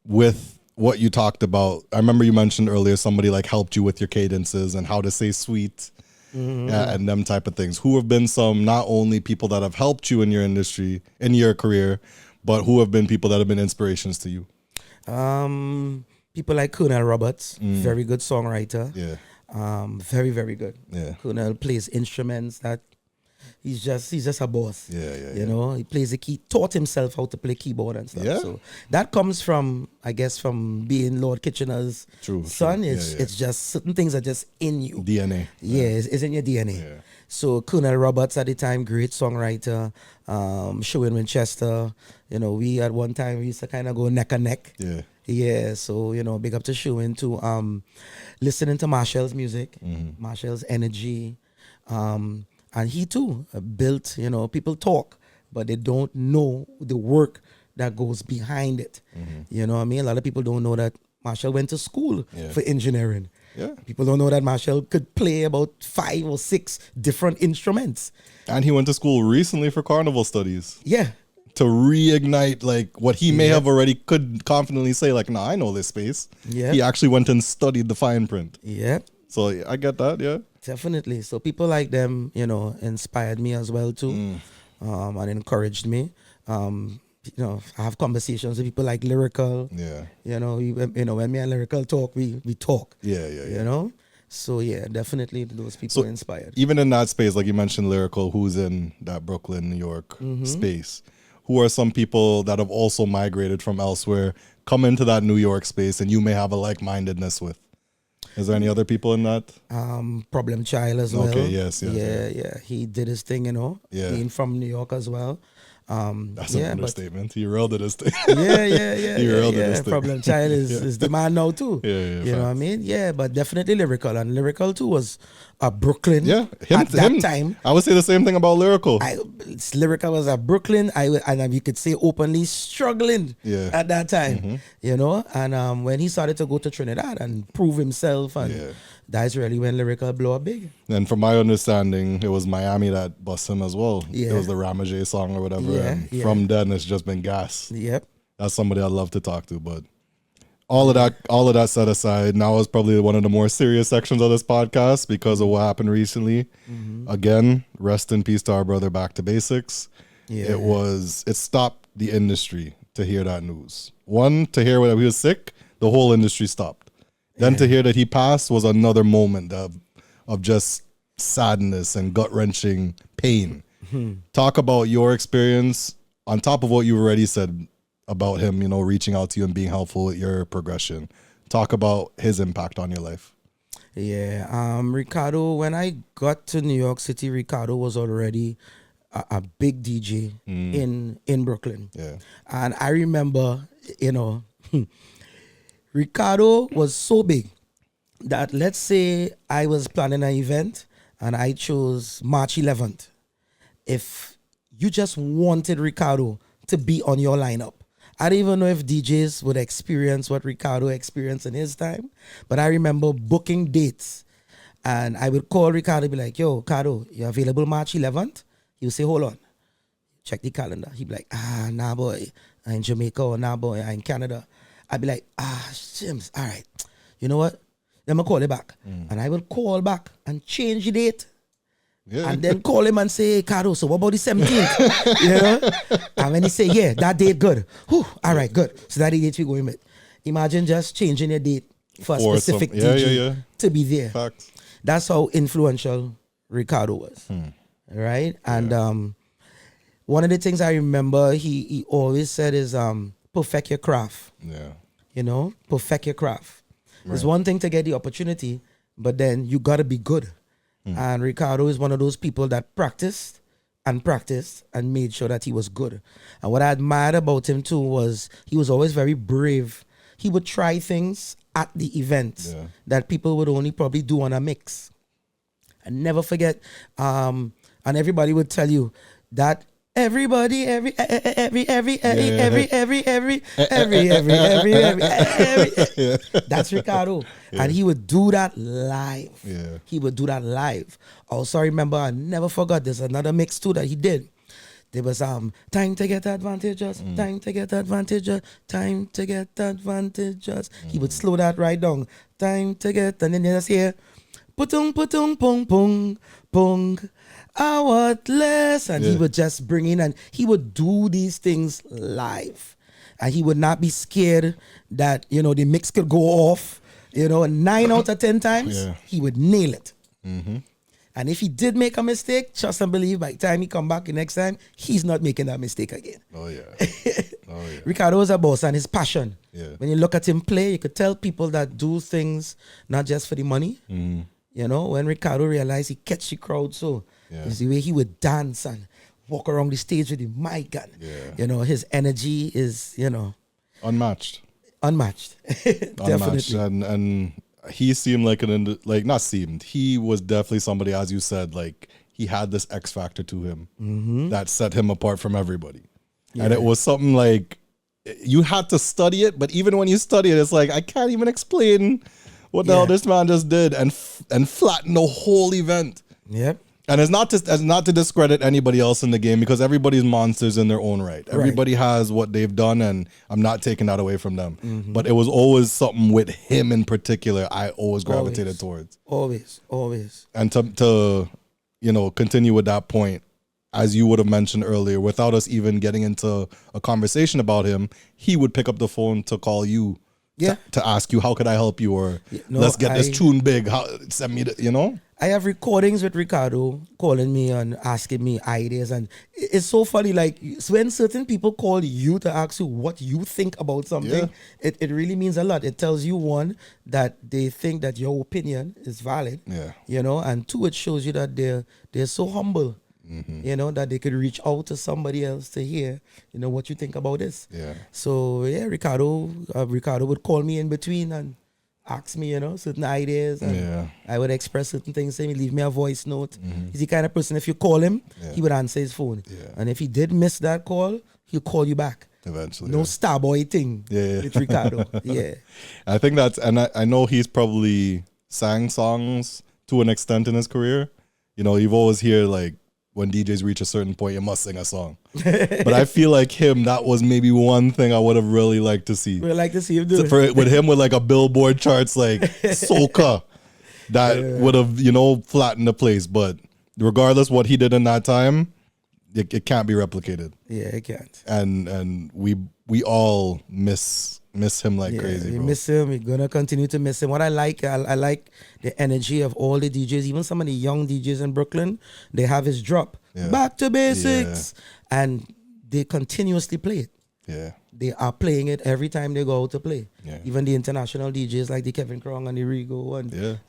With what you talked about, I remember you mentioned earlier somebody like helped you with your cadences and how to say sweet and them type of things. Who have been some, not only people that have helped you in your industry, in your career, but who have been people that have been inspirations to you? People like Colonel Roberts, very good songwriter. Yeah. Very, very good. Yeah. Colonel plays instruments that he's just a boss. Yeah. You know, he plays the key, taught himself how to play keyboard and stuff. Yeah. So that comes from, I guess, from being Lord Kitchener's son. It's just certain things are just in you. DNA. Yeah, it's in your DNA. Yeah. So Colonel Roberts at the time, great songwriter. Sherwin Winchester, you know, we at one time we used to kind of go neck and neck. Yeah. Yeah, so, you know, big up to Sherwin too. Listening to Marshall's music, Marshall's energy. And he too built, you know, people talk, but they don't know the work that goes behind it. You know what I mean? A lot of people don't know that Marshall went to school for engineering. Yeah. People don't know that Marshall could play about 5 or 6 different instruments. And he went to school recently for carnival studies. Yeah. To reignite like what he may have already could confidently say, like, nah, I know this space. Yeah. He actually went and studied the fine print. Yeah. So I get that, yeah. Definitely. So people like them, you know, inspired me as well too. And encouraged me. I have conversations with people like Lyrical. Yeah. When me and Lyrical talk, we talk. Yeah. You know? So yeah, definitely those people inspired. Even in that space, like you mentioned Lyrical, who's in that Brooklyn, New York space, who are some people that have also migrated from elsewhere, come into that New York space, and you may have a like-mindedness with? Is there any other people in that? Problem Child as well. Okay, yes. Yeah. He did his thing, being from New York as well. That's an understatement. He railed at his thing. Yeah. He railed at his thing. Problem Child is the man now too. Yeah. You know what I mean? Yeah, but definitely Lyrical. And Lyrical too was a Brooklyn at that time. I would say the same thing about Lyrical. Lyrical was a Brooklyn, and you could say openly struggling at that time. And when he started to go to Trinidad and prove himself, and that's really when Lyrical blew up big. And from my understanding, it was Miami that bust him as well. Yeah. It was the Ramajay song or whatever. And from then, it's just been gas. Yep. That's somebody I'd love to talk to. But all of that set aside, now is probably one of the more serious sections of this podcast because of what happened recently. Again, rest in peace to our brother Back to Basics. Yeah. It stopped the industry to hear that news. One, to hear that he was sick, the whole industry stopped. Then to hear that he passed was another moment of just sadness and gut-wrenching pain. Talk about your experience on top of what you've already said about him, reaching out to you and being helpful with your progression. Talk about his impact on your life. Yeah. Ricardo, when I got to New York City, Ricardo was already a big DJ in Brooklyn. Yeah. And I remember, Ricardo was so big that, let's say I was planning an event and I chose March 11th. If you just wanted Ricardo to be on your lineup, I don't even know if DJs would experience what Ricardo experienced in his time, but I remember booking dates and I would call Ricardo and be like, yo, Ricardo, you available March 11th? He would say, hold on, check the calendar. He'd be like, nah, boy, I'm in Jamaica, or nah, boy, I'm in Canada. I'd be like, James, all right. You know what? Let me call you back. And I will call back and change the date. Yeah. And then call him and say, hey, Caro, so what about the 17th? And when he say, yeah, that date good. Whew, all right, good. So that the date we going with. Imagine just changing your date for a specific DJ to be there. Facts. That's how influential Ricardo was. Right? And one of the things I remember he always said is perfect your craft. Yeah. Perfect your craft. Right. It's one thing to get the opportunity, but then you got to be good. And Ricardo is one of those people that practiced and made sure that he was good. And what I admired about him too was he was always very brave. He would try things at the events that people would only probably do on a mix. And never forget, and everybody would tell you that everybody, every that's Ricardo. And he would do that live. He would do that live. Also, I remember, I never forgot, there's another mix too that he did. There was time to get advantages, time to get advantages, time to get advantages. He would slow that right down. Time to get, and then you just hear putung putung pung pung pung. I want less. And he would just bring in, and he would do these things live. And he would not be scared that, the mix could go off. 9 out of 10 times, he would nail it. And if he did make a mistake, trust and believe, by the time he come back the next time, he's not making that mistake again. Oh, yeah. Ricardo was a boss, and his passion. Yeah. When you look at him play, you could tell people that do things not just for the money. When Ricardo realized he catch the crowd so, it's the way he would dance and walk around the stage with the mic, and his energy is, unmatched. Definitely. And he seemed like he was definitely somebody, as you said, like he had this X factor to him that set him apart from everybody. And it was something like you had to study it, but even when you study it, it's like I can't even explain what the hell this man just did and flatten the whole event. Yep. And it's not to discredit anybody else in the game, because everybody's monsters in their own right. Everybody has what they've done, and I'm not taking that away from them. But it was always something with him in particular I always gravitated towards. Always. And to continue with that point, as you would have mentioned earlier, without us even getting into a conversation about him, he would pick up the phone to call you to ask you, how could I help you? Or let's get this tune big. Send me the, I have recordings with Ricardo calling me and asking me ideas. And it's so funny, like when certain people call you to ask you what you think about something, it really means a lot. It tells you, one, that they think that your opinion is valid, and two, it shows you that they're so humble. That they could reach out to somebody else to hear, what you think about this. Yeah. So Ricardo would call me in between and ask me, certain ideas. And I would express certain things to him. Leave me a voice note. He's the kind of person, if you call him, he would answer his phone. Yeah. And if he did miss that call, he'll call you back. Eventually. No starboy thing with Ricardo. I think that's, and I know he's probably sang songs to an extent in his career. You've always hear like, when DJs reach a certain point, you must sing a song. But I feel like that was maybe one thing I would have really liked to see. We'd like to see him do it. With him with like a Billboard charts like Soca, that would have, flattened the place. But regardless what he did in that time, it can't be replicated. Yeah, it can't. And we all miss him like crazy, we bro. Miss him. We're gonna continue to miss him. What I like the energy of all the DJs, even some of the young DJs in Brooklyn. They have his drop, back to basics, and they continuously play it. Yeah, they are playing it every time they go out to play. Yeah. Even the international DJs like the Kevin Krong and the Rigo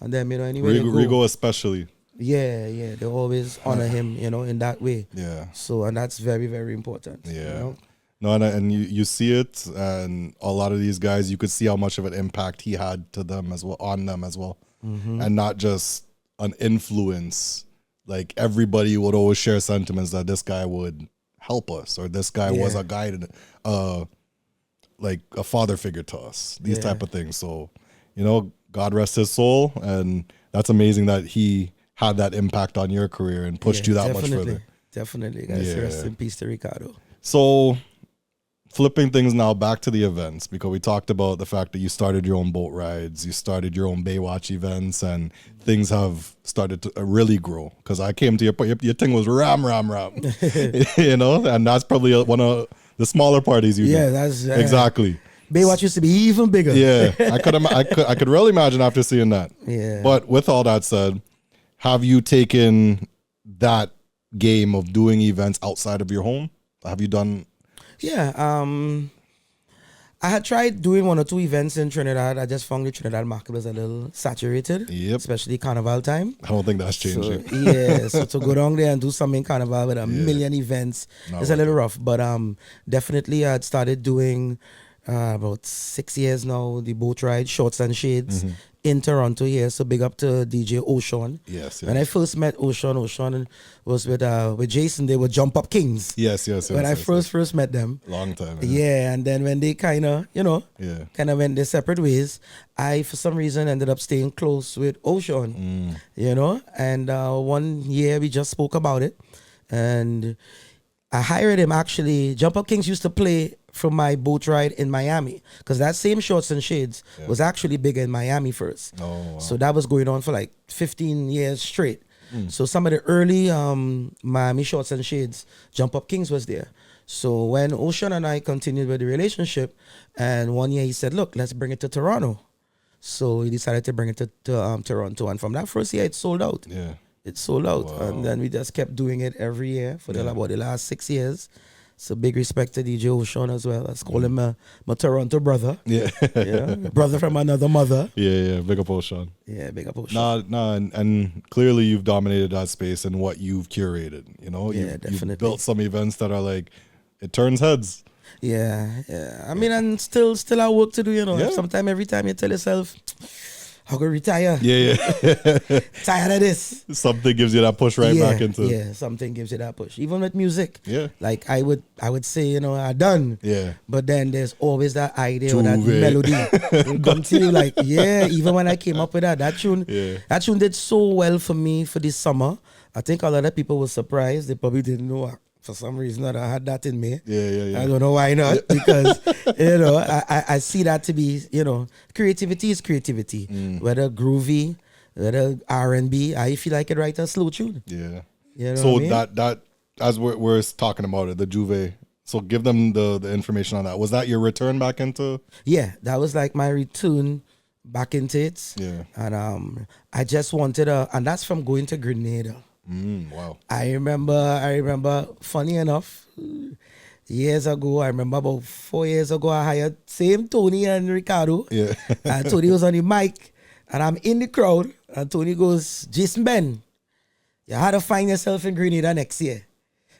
and them, anyway. Rigo especially. Yeah, they always honor him, in that way. Yeah. So, and that's very, very important. Yeah. No, and you see it, and a lot of these guys, you could see how much of an impact he had to them as well, on them as well, and not just an influence. Like everybody would always share sentiments that this guy would help us, or this guy was a guide, like a father figure to us. These type of things. So, God rest his soul, and that's amazing that he had that impact on your career and pushed you that much further. Definitely, guys. Rest in peace to Ricardo. So, flipping things now back to the events, because we talked about the fact that you started your own boat rides, you started your own Baywatch events, and things have started to really grow. Because I came to your thing was ram, and that's probably one of the smaller parties you did. That's exactly. Baywatch used to be even bigger. Yeah, I could really imagine after seeing that. Yeah. But with all that said, have you taken that game of doing events outside of your home? Have you done? Yeah, I had tried doing 1 or 2 events in Trinidad. I just found the Trinidad market was a little saturated, especially Carnival time. I don't think that's changing. So to go down there and do something in Carnival with a million events is a little rough. But definitely I had started doing about 6 years now, the boat ride, Shorts and Shades in Toronto here. So big up to DJ Ocean. Yes. When I first met Ocean was with Jason. They were Jump Up Kings. Yes. When I first met them. Long time. And then when they kind of went their separate ways, I for some reason ended up staying close with Ocean. And 1 year we just spoke about it, and I hired him. Actually, Jump Up Kings used to play from my boat ride in Miami, because that same Shorts and Shades was actually bigger in Miami first. Oh, wow. So that was going on for like 15 years straight. So some of the early Miami Shorts and Shades, Jump Up Kings was there. So when Ocean and I continued with the relationship, and 1 year he said, look, let's bring it to Toronto. So he decided to bring it to Toronto. And from that first year, it sold out. Yeah. It sold out. Wow. And then we just kept doing it every year for about the last 6 years. So big respect to DJ Ocean as well. Let's call him my Toronto brother. Yeah. Brother from another mother. Yeah. Big up Ocean. Yeah, big up Ocean. And clearly you've dominated that space and what you've curated. Definitely. You've built some events that are like, it turns heads. Yeah. I mean, and still our work to do, Sometime every time you tell yourself, I'll go retire. Yeah. Tired of this. Something gives you that push back into. Yeah, something gives you that push. Even with music. Yeah. Like I would say, I'm done. Yeah. But then there's always that idea or that melody will come to you. Like, even when I came up with that tune did so well for me for this summer. I think a lot of people were surprised. They probably didn't know for some reason that I had that in me. Yeah. I don't know why not, because I see that to be, creativity is creativity. Whether groovy, whether R&B, I feel like I could write a slow tune. Yeah. So that as we're talking about it, the Juve. So give them the information on that. Was that your return back into? Yeah, that was like my return back into it. Yeah. And I just wanted and that's from going to Grenada. Wow. I remember, funny enough, years ago, I remember about 4 years ago, I hired same Tony and Ricardo. Yeah. And Tony was on the mic, and I'm in the crowd, and Tony goes, Jason Benn, you had to find yourself in Grenada next year.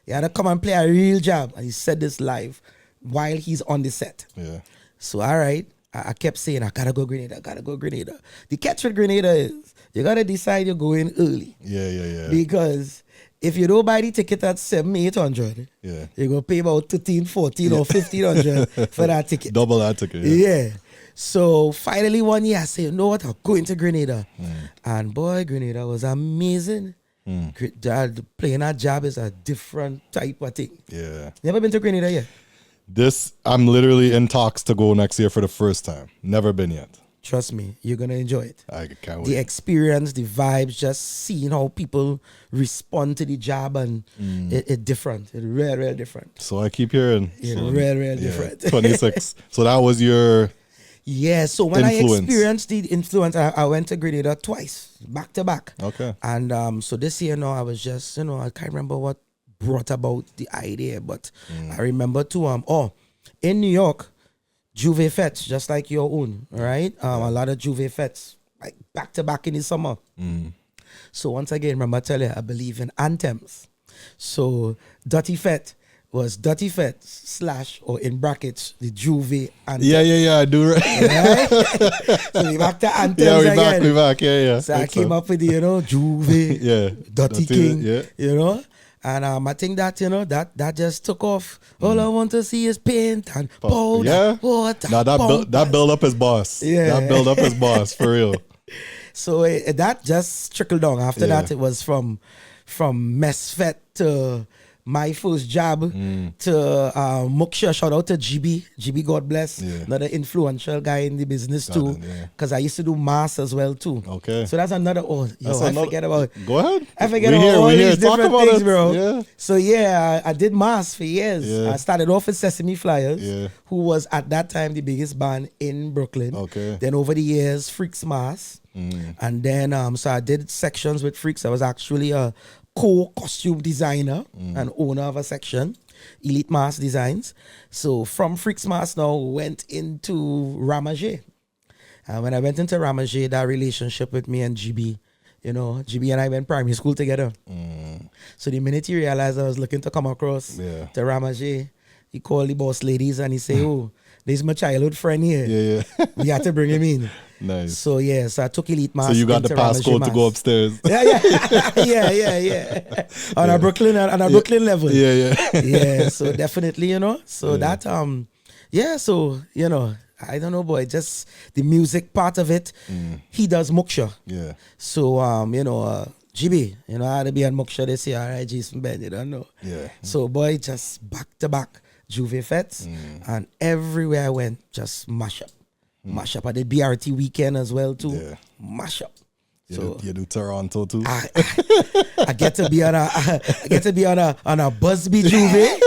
You had to come and play a real job. And he said this live while he's on the set. Yeah. So, all right, I kept saying, I gotta go Grenada. The catch with Grenada is, you gotta decide you're going early. Yeah. Because if you don't buy the ticket at 700-800, Yeah. you're gonna pay about 13, 14 or 1500 for that ticket. Double that ticket. Yeah. So finally one year I said, you know what, I'm going to Grenada. And boy, Grenada was amazing. Playing that job is a different type of thing. Yeah. Never been to Grenada yet? I'm literally in talks to go next year for the first time. Never been yet. Trust me, you're gonna enjoy it. I can't wait. The experience, the vibes, just seeing how people respond to the job, and it's different. It's real different. So I keep hearing. It's real different. 26. So that was your so when influence. I experienced the influence, I went to Grenada twice, back to back. Okay. And so this year, I was just, I can't remember what brought about the idea, but I remember too, in New York, Juve Fets, just like your own, right? A lot of Juve Fets, like back to back in the summer. So once again, remember I tell you, I believe in anthems. So Dirty Fet was Dirty Fet / or in brackets, the Juve anthem. Yeah, I do. Right? So we back to anthems Yeah, we again. back, yeah. So I came up with the, Juve, Yeah. Dirty King, Yeah. And I think that, that just took off. All I want to see is paint and powder, water. Now that build up his boss. Yeah. That build up his boss, for real. So that just trickled down. After that, it was from Mesfet to my first job to Muksha. Shout out to GB, God bless. Yeah. Another influential guy in the business too. Because I used to do mass as well too. Okay. So that's another. Forget about. Go ahead. I forget about all these different things, bro. Yeah. So I did mass for years. Yeah. I started off with Sesame Flyers, Yeah. who was at that time the biggest band in Brooklyn. Okay. Then over the years, Freaks Mass. And then so I did sections with Freaks. I was actually a co-costume designer and owner of a section, Elite Mass Designs. So from Freaks Mass now went into Ramage. And when I went into Ramage, that relationship with me and GB, GB and I went primary school together. So the minute he realized I was looking to come across to Ramage, he called the boss ladies and he said, oh, there's my childhood friend here. Yeah. We had to bring him in. Nice. So I took Elite Mass. So you got the passcode to go upstairs. Yeah. On a Brooklyn level. Yeah. So definitely, So that so I don't know, boy. Just the music part of it. He does Muksha. Yeah. So GB, I had to be on Muksha this year. All right, Jason Benn, you don't know. Yeah. So boy, just back to back Juve Fets, and everywhere I went, just mash up. I did BRT weekend as well too. Yeah. Mash up. You do Toronto too. I get to be on a Busby Juve,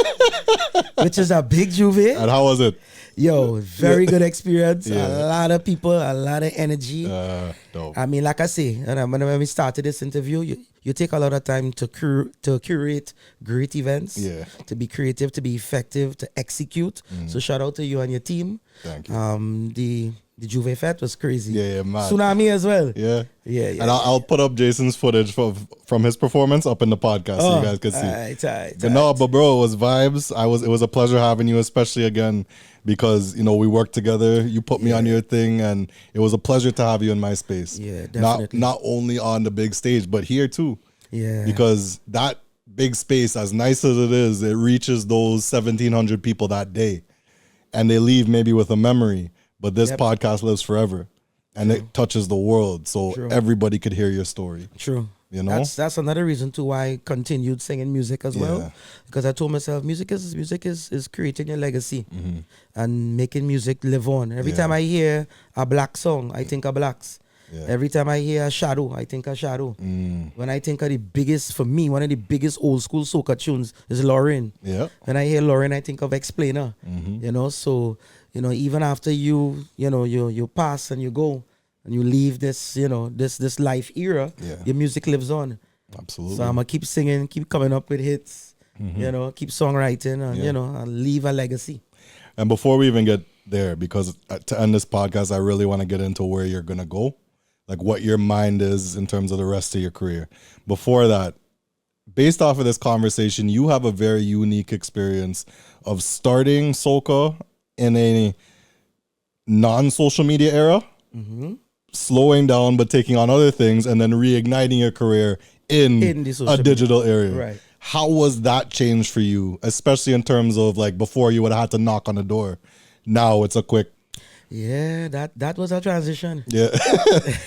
which is a big Juve. And how was it? Yo, very good experience. Yeah. A lot of people, a lot of energy. Dope. I mean, like I say, and when we started this interview, you take a lot of time to curate great events. Yeah. To be creative, to be effective, to execute. So shout out to you and your team. Thank you. The Juve Fete was crazy. Yeah, man. Tsunami as well. Yeah. And I'll put up Jason's footage from his performance up in the podcast so you guys can see. Alright. But bro, it was vibes. It was a pleasure having you, especially again because we worked together. You put me on your thing, and it was a pleasure to have you in my space. Yeah, definitely. Not only on the big stage, but here too. Yeah. Because that big space, as nice as it is, it reaches those 1,700 people that day, and they leave maybe with a memory. But this podcast lives forever, and it touches the world, so everybody could hear your story. True. That's another reason too why I continued singing music as well, because I told myself music is creating a legacy and making music live on. Every time I hear a black song, I think of blacks. Every time I hear a shadow, I think a shadow. When I think of the biggest, for me, one of the biggest old school soca tunes is Lauren. Yeah. When I hear Lauren, I think of Explainer. You know, so, you know, even after you pass and you go and you leave this, you know, this life era, your music lives on. Absolutely. So I'm going to keep singing, keep coming up with hits, you know, keep songwriting and, you know, and leave a legacy. And before we even get there, because to end this podcast, I really want to get into where you're going to go, like what your mind is in terms of the rest of your career. Before that, based off of this conversation, you have a very unique experience of starting soca in a non-social media era, slowing down but taking on other things, and then reigniting your career in a digital area. Right. How was that change for you, especially in terms of like before you would have had to knock on the door? Now it's a quick. Yeah, that was a transition. Yeah.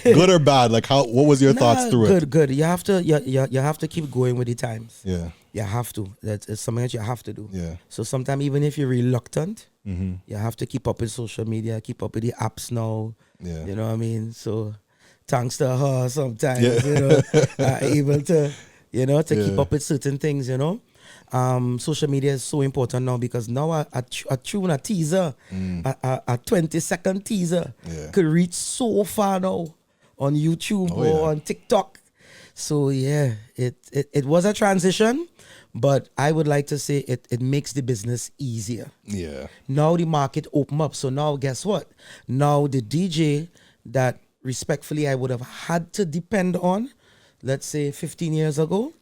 Good or bad? Like what was your thoughts through it? Good. You have to keep going with the times. Yeah. You have to. It's something that you have to do. Yeah. So sometimes even if you're reluctant, you have to keep up with social media, keep up with the apps now. Yeah. You know what I mean? So thanks to her sometimes, you know, able to, you know, to keep up with certain things, you know. Social media is so important now because now a tune, a teaser, a 20-second teaser could reach so far now on YouTube or on TikTok. So yeah, it was a transition, but I would like to say it makes the business easier. Yeah. Now the market open up. So now guess what? Now the DJ that respectfully I would have had to depend on, let's say 15 years ago,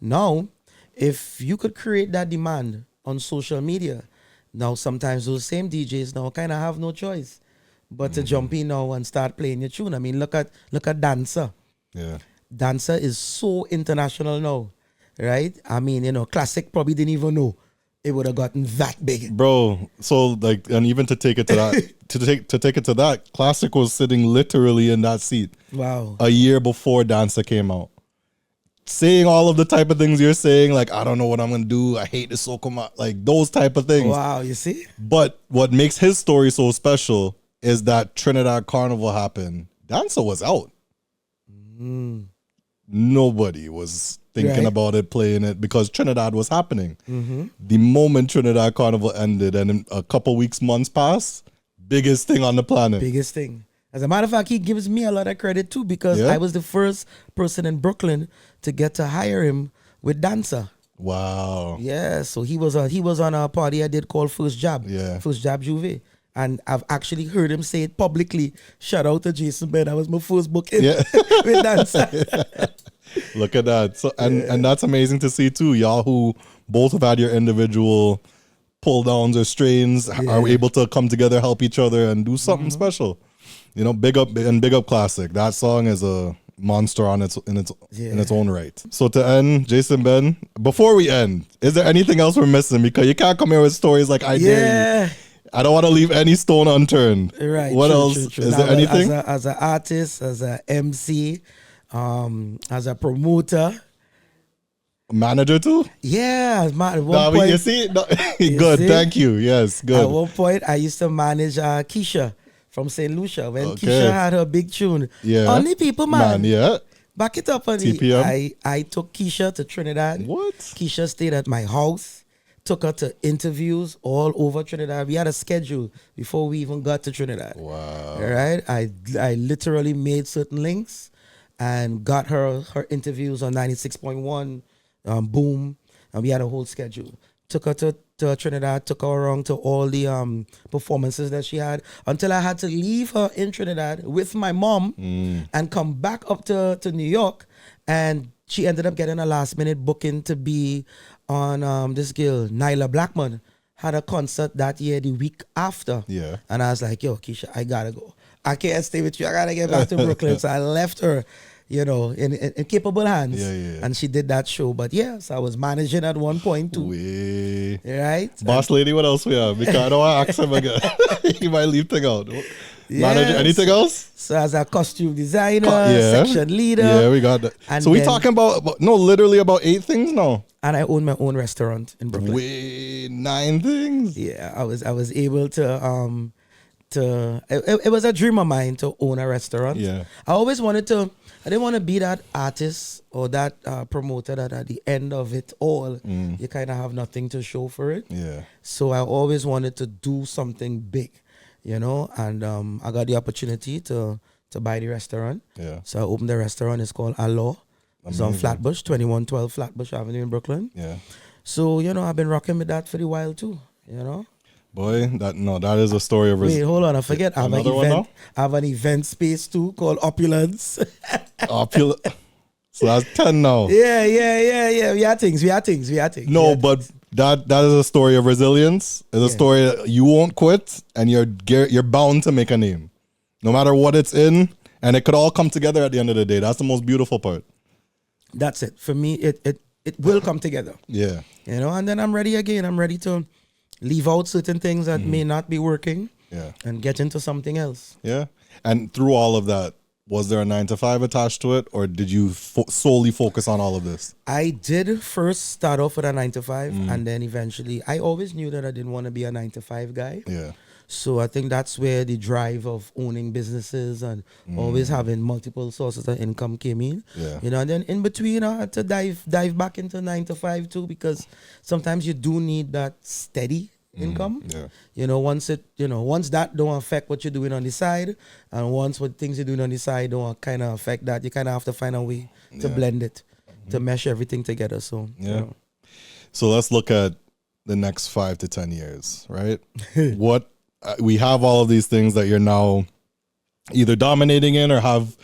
now if you could create that demand on social media, now sometimes those same DJs now kind of have no choice but to jump in now and start playing your tune. I mean, look at Dansa. Yeah. Dansa is so international now, right? I mean, you know, Klassik probably didn't even know it would have gotten that big. Bro, so like, and even to take it to that, to take it to that, Klassik was sitting literally in that seat. Wow. A year before Dansa came out. Saying all of the type of things you're saying, like, I don't know what I'm going to do. I hate the Soca, like those type of things. Wow, you see? But what makes his story so special is that Trinidad Carnival happened. Dansa was out. Nobody was thinking about it, playing it, because Trinidad was happening. The moment Trinidad Carnival ended and in a couple weeks, months passed, biggest thing on the planet. Biggest thing. As a matter of fact, he gives me a lot of credit too because I was the first person in Brooklyn to get to hire him with Dansa. Wow. Yeah, so he was on a party I did called First Jab. Yeah. First Jab Juve. And I've actually heard him say it publicly. Shout out to Jason Benn. That was my first booking with Dansa. Look at that. So and that's amazing to see too. Y'all who both have had your individual pull downs or strains are able to come together, help each other, and do something special. You know, big up Klassik. That song is a monster in its own right. So to end, Jason Benn, before we end, is there anything else we're missing? Because you can't come here with stories like I dare you. I don't want to leave any stone unturned. Right. What else? Is there anything? As an artist, as an MC, as a promoter. Manager too? Yeah. At one point, you see? No, good. See? Thank you. Yes, good. At one point, I used to manage Kisha from St. Lucia when Kisha had her big tune. Yeah. Only people, man. Yeah. Back it up, honey. TPM. I took Kisha to Trinidad. What? Kisha stayed at my house. Took her to interviews all over Trinidad. We had a schedule before we even got to Trinidad. Wow. Right? I literally made certain links and got her interviews on 96.1, Boom, and we had a whole schedule. Took her to Trinidad, took her around to all the performances that she had until I had to leave her in Trinidad with my mom and come back up to New York. And she ended up getting a last minute booking to be on this girl, Nyla Blackman, had a concert that year, the week after. Yeah. And I was like, yo, Kisha, I gotta go. I can't stay with you. I gotta get back to Brooklyn. So I left her, you know, in capable hands. Yeah. And she did that show. But yes, I was managing at one point too. Right? Boss lady, what else we have? Because I don't want to ask him again. He might leave thing out. Manager, anything else? So as a costume designer, section leader. Yeah, we got that. And so we talking about, literally about 8 things now. And I own my own restaurant in Brooklyn. 9 things? Yeah, I was able to it was a dream of mine to own a restaurant. Yeah. I always wanted to. I didn't want to be that artist or that promoter that at the end of it all, you kind of have nothing to show for it. Yeah. So I always wanted to do something big, you know, and I got the opportunity to buy the restaurant. Yeah. So I opened the restaurant. It's called Alo. It's on Flatbush, 2112 Flatbush Avenue in Brooklyn. Yeah. So, you know, I've been rocking with that for a while too, you know. Boy, that is a story of Wait, hold on, I forget. I have an event space too called Opulence. Opulence. So that's 10 now. Yeah. We are things. No, but that is a story of resilience. It's a story that you won't quit, and you're bound to make a name, no matter what it's in, and it could all come together at the end of the day. That's the most beautiful part. That's it. For me, it will come together. Yeah. You know, and then I'm ready again. I'm ready to leave out certain things that may not be working. Yeah. And get into something else. Yeah. And through all of that, was there a 9-to-5 attached to it, or did you solely focus on all of this? I did first start off with a 9-to-5, and then eventually, I always knew that I didn't want to be a 9-to-5 guy. Yeah. So I think that's where the drive of owning businesses and always having multiple sources of income came in. Yeah. You know, and then in between, I had to dive back into 9-to-5 too, because sometimes you do need that steady income. Yeah. You know, once that don't affect what you're doing on the side, and once what things you're doing on the side don't kind of affect that, you kind of have to find a way to blend it, to mesh everything together. So yeah. You know. So let's look at the next 5 to 10 years, right? What we have all of these things that you're now either dominating in or have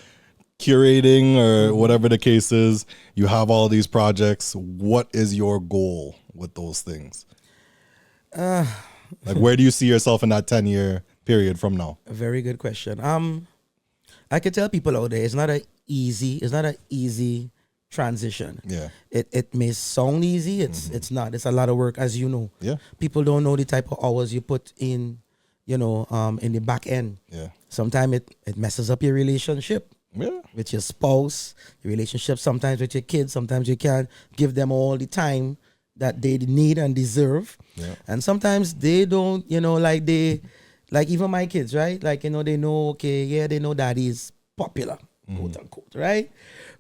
curating or whatever the case is. You have all of these projects. What is your goal with those things? Like, where do you see yourself in that 10-year period from now? A very good question. I could tell people out there, it's not an easy transition. Yeah. It may sound easy. It's not. It's a lot of work, as you know. Yeah. People don't know the type of hours you put in, you know, in the back end. Yeah. Sometimes it messes up your relationship. Yeah. With your spouse, your relationship sometimes with your kids. Sometimes you can't give them all the time that they need and deserve. Yeah. And sometimes they don't, you know, like even my kids, right? Like, you know, they know, okay, yeah, they know daddy is popular, quote unquote, right?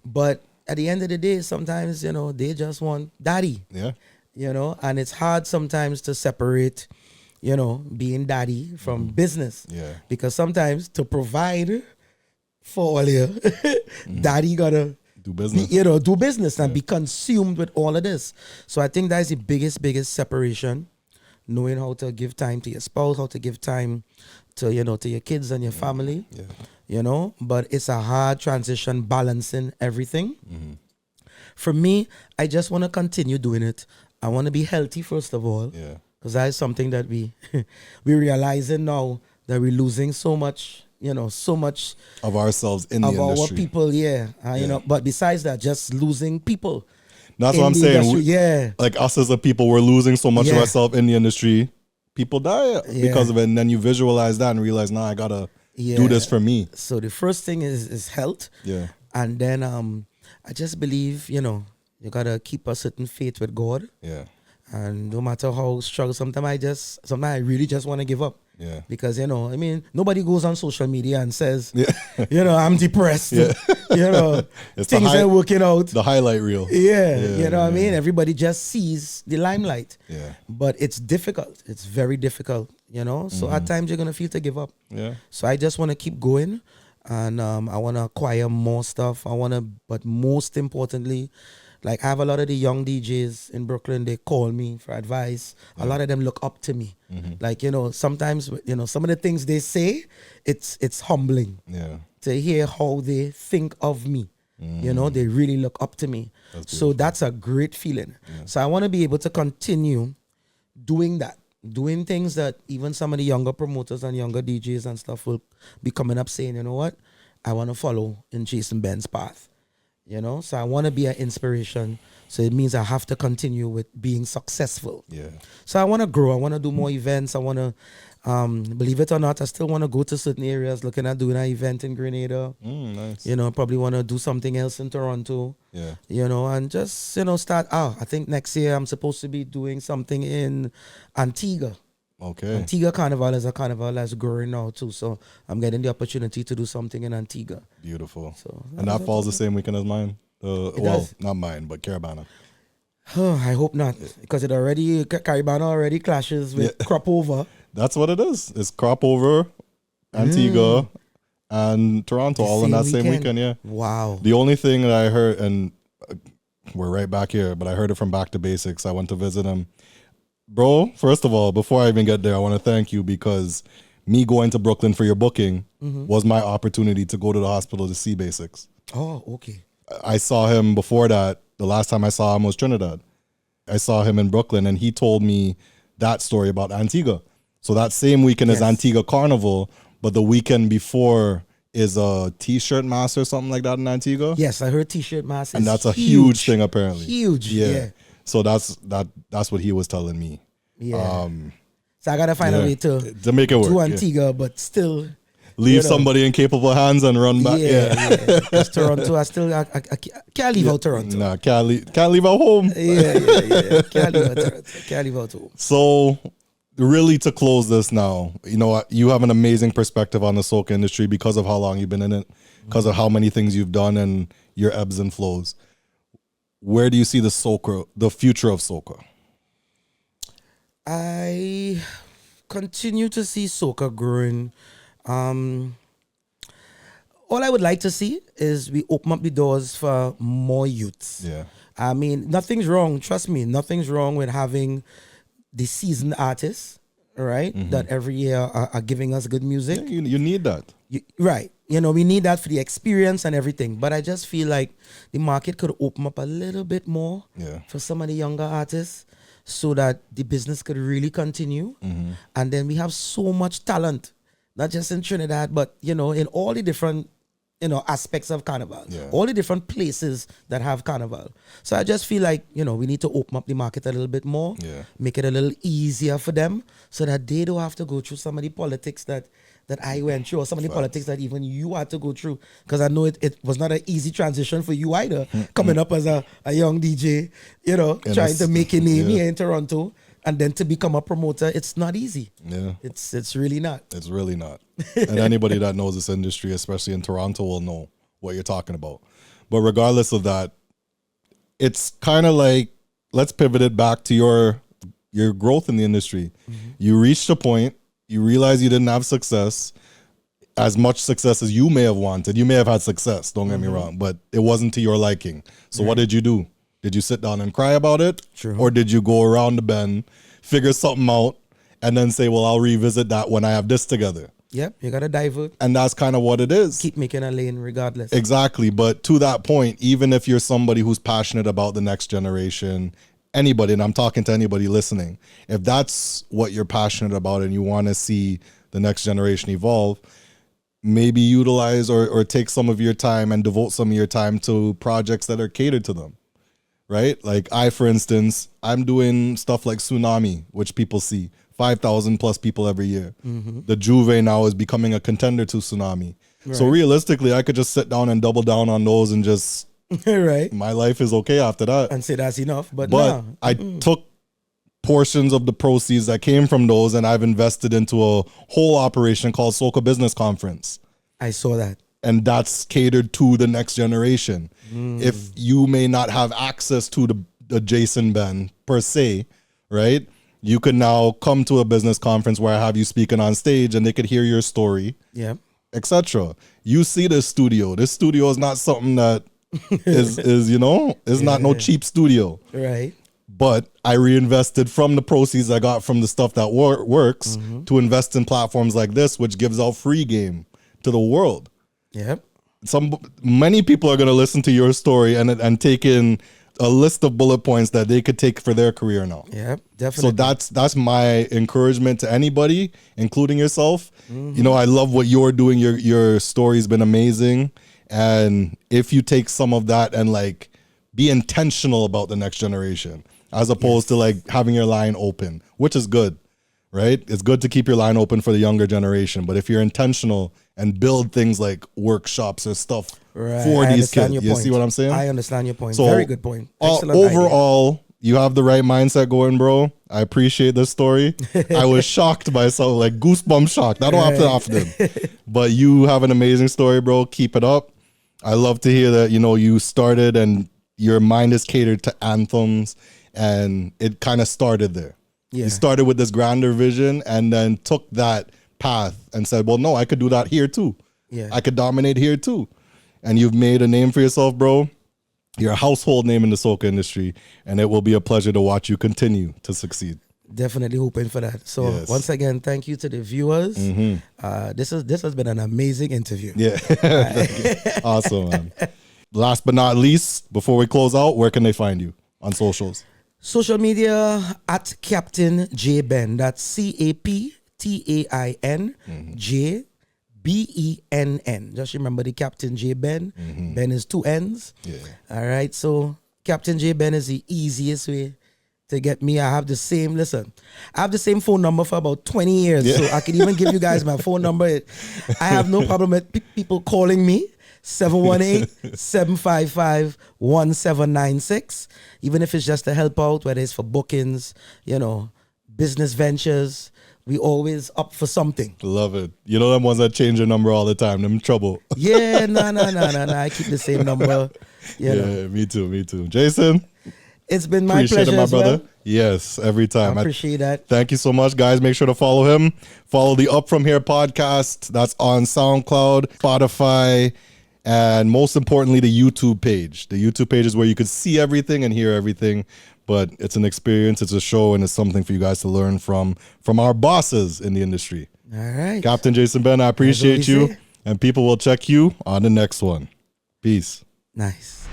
But at the end of the day, sometimes, you know, they just want daddy. Yeah. You know, and it's hard sometimes to separate, you know, being daddy from business. Yeah. Because sometimes to provide for all you, daddy gotta do business. Do business and be consumed with all of this. So I think that's the biggest separation. Knowing how to give time to your spouse, how to give time to, you know, to your kids and your family. Yeah. You know, but it's a hard transition balancing everything. For me, I just want to continue doing it. I want to be healthy first of all. Yeah. Because that is something that we're realizing now, that we're losing so much, you know, so much of ourselves in the industry. Of our people, you know. But besides that, just losing people. That's what I'm saying. Industry, like us as a people, we're losing so much of ourselves in the industry. People die because of it, and then you visualize that and realize, nah, I gotta do this for me. So the first thing is health. Yeah. And then I just believe, you know, you gotta keep a certain faith with God. Yeah. And no matter how struggle, sometimes I really just want to give up. Yeah. Because, you know, I mean, nobody goes on social media and says, you know, I'm depressed. You know, things ain't working out. The highlight reel. You know what I mean? Everybody just sees the limelight. Yeah. But it's difficult. It's very difficult, you know? So at times you're going to feel to give up. Yeah. So I just want to keep going. And I want to acquire more stuff. But most importantly, like, I have a lot of the young DJs in Brooklyn, they call me for advice. A lot of them look up to me. Like, you know, sometimes, you know, some of the things they say, it's humbling to hear how they think of me. You know, they really look up to me. So that's a great feeling. So I want to be able to continue doing that, doing things that even some of the younger promoters and younger DJs and stuff will be coming up saying, you know what, I want to follow in Jason Benn's path. You know, so I want to be an inspiration. So it means I have to continue with being successful. Yeah. So I want to grow. I want to do more events. I want to, believe it or not, I still want to go to certain areas, looking at doing an event in Grenada. Nice. You know, probably want to do something else in Toronto. Yeah. You know, and just, you know, start. I think next year I'm supposed to be doing something in Antigua. Okay. Antigua Carnival is a carnival that's growing now too. So I'm getting the opportunity to do something in Antigua. Beautiful. So and that falls the same weekend as mine. Not mine, but Carabana. Oh, I hope not, because Caribana already clashes with Crop Over. That's what it is. It's Crop Over, Antigua, and Toronto all in that same weekend. Yeah. Wow. The only thing that I heard, and we're right back here, but I heard it from Back to Basics. I went to visit him. Bro, first of all, before I even get there, I want to thank you, because me going to Brooklyn for your booking was my opportunity to go to the hospital to see Basics. Oh, okay. I saw him before that. The last time I saw him was Trinidad. I saw him in Brooklyn, and he told me that story about Antigua. So that same weekend is Antigua Carnival, but the weekend before is a T-shirt mass or something like that in Antigua. Yes, I heard T-shirt mass, and that's a huge thing apparently. Huge, yeah. So that's what he was telling me. Yeah. So I gotta find a way to make it work. Do Antigua, but still leave somebody in capable hands and run back. Yeah. Toronto, I can't leave out Toronto. Nah, can't leave out home. Yeah. Can't leave out Toronto. Can't leave out home. So really, to close this now, you have an amazing perspective on the soca industry because of how long you've been in it, because of how many things you've done and your ebbs and flows. Where do you see the future of soca? I continue to see soca growing. All I would like to see is we open up the doors for more youths. Yeah. I mean, nothing's wrong. Trust me, nothing's wrong with having the seasoned artists, right? That every year are giving us good music. Yeah, you need that. Right. We need that for the experience and everything. But I just feel like the market could open up a little bit more for some of the younger artists so that the business could really continue. And then we have so much talent, not just in Trinidad, but, in all the different, aspects of Carnival, all the different places that have Carnival. So I just feel like, we need to open up the market a little bit more, make it a little easier for them so that they don't have to go through some of the politics that I went through, or some of the politics that even you had to go through. Because I know it was not an easy transition for you either, coming up as a young DJ, trying to make a name here in Toronto. And then to become a promoter, it's not easy. Yeah. It's really not. It's really not. And anybody that knows this industry, especially in Toronto, will know what you're talking about. But regardless of that, it's kind of like, let's pivot it back to your growth in the industry. You reached a point, you realize you didn't have success, as much success as you may have wanted. You may have had success, don't get me wrong, but it wasn't to your liking. So what did you do? Did you sit down and cry about it? True. Or did you go around the bend, figure something out, and then say, well, I'll revisit that when I have this together? Yep, you got to divert. And that's kind of what it is. Keep making a lane regardless. Exactly. But to that point, even if you're somebody who's passionate about the next generation, anybody, and I'm talking to anybody listening, if that's what you're passionate about and you want to see the next generation evolve, maybe utilize or take some of your time and devote some of your time to projects that are catered to them. Right? Like for instance, I'm doing stuff like Tsunami, which people see 5,000 plus people every year. The Juve now is becoming a contender to Tsunami. Right. So realistically, I could just sit down and double down on those and just, my life is okay after that. And say that's enough. But I took portions of the proceeds that came from those and I've invested into a whole operation called Soca Business Conference. I saw that. And that's catered to the next generation. If you may not have access to the Jason Benn per se, right? You could now come to a business conference where I have you speaking on stage and they could hear your story, etc. You see this studio. This studio is not something that is not no cheap studio. Right. But I reinvested from the proceeds I got from the stuff that works to invest in platforms like this, which gives out free game to the world. Yep. Many people are going to listen to your story and take in a list of bullet points that they could take for their career now. Yeah, definitely. So that's my encouragement to anybody, including yourself. I love what you're doing. Your story's been amazing. And if you take some of that and like be intentional about the next generation, as opposed to like having your line open, which is good, right? It's good to keep your line open for the younger generation. But if you're intentional and build things like workshops or stuff for these kids. You see what I'm saying? I understand your point. So very good point. Overall, you have the right mindset going, bro. I appreciate this story. I was shocked by some, like goosebump shocked. That don't happen often. But you have an amazing story, bro. Keep it up. I love to hear that, you started and your mind is catered to anthems, and it kind of started there. Yeah. You started with this grander vision and then took that path and said, well, no, I could do that here too. Yeah. I could dominate here too. And you've made a name for yourself, bro. You're a household name in the soca industry, and it will be a pleasure to watch you continue to succeed. Definitely hoping for that. So once again, thank you to the viewers. This has been an amazing interview. Yeah, awesome, man. Last but not least, before we close out, where can they find you on socials? Social media at Captain J Benn. That's CAPTAIN JBENN. Just remember the Captain J Benn. Ben is 2 N's. Yeah. All right. So Captain J Benn is the easiest way to get me. I have the same phone number for about 20 years. So I can even give you guys my phone number. I have no problem with people calling me. 718-755-1796. Even if it's just to help out, whether it's for bookings, business ventures, we always up for something. Love it. You know them ones that change your number all the time. Them trouble. Yeah, no. I keep the same number. Yeah, me too. Jason, it's been my pleasure, my brother. Well. Yes, every time. I appreciate that. Thank you so much, guys. Make sure to follow him. Follow the Up From Here podcast. That's on SoundCloud, Spotify, and most importantly, the YouTube page. The YouTube page is where you can see everything and hear everything. But it's an experience, it's a show, and it's something for you guys to learn from our bosses in the industry. All right. Captain Jason Benn, I appreciate you. And people will check you on the next one. Peace. Nice.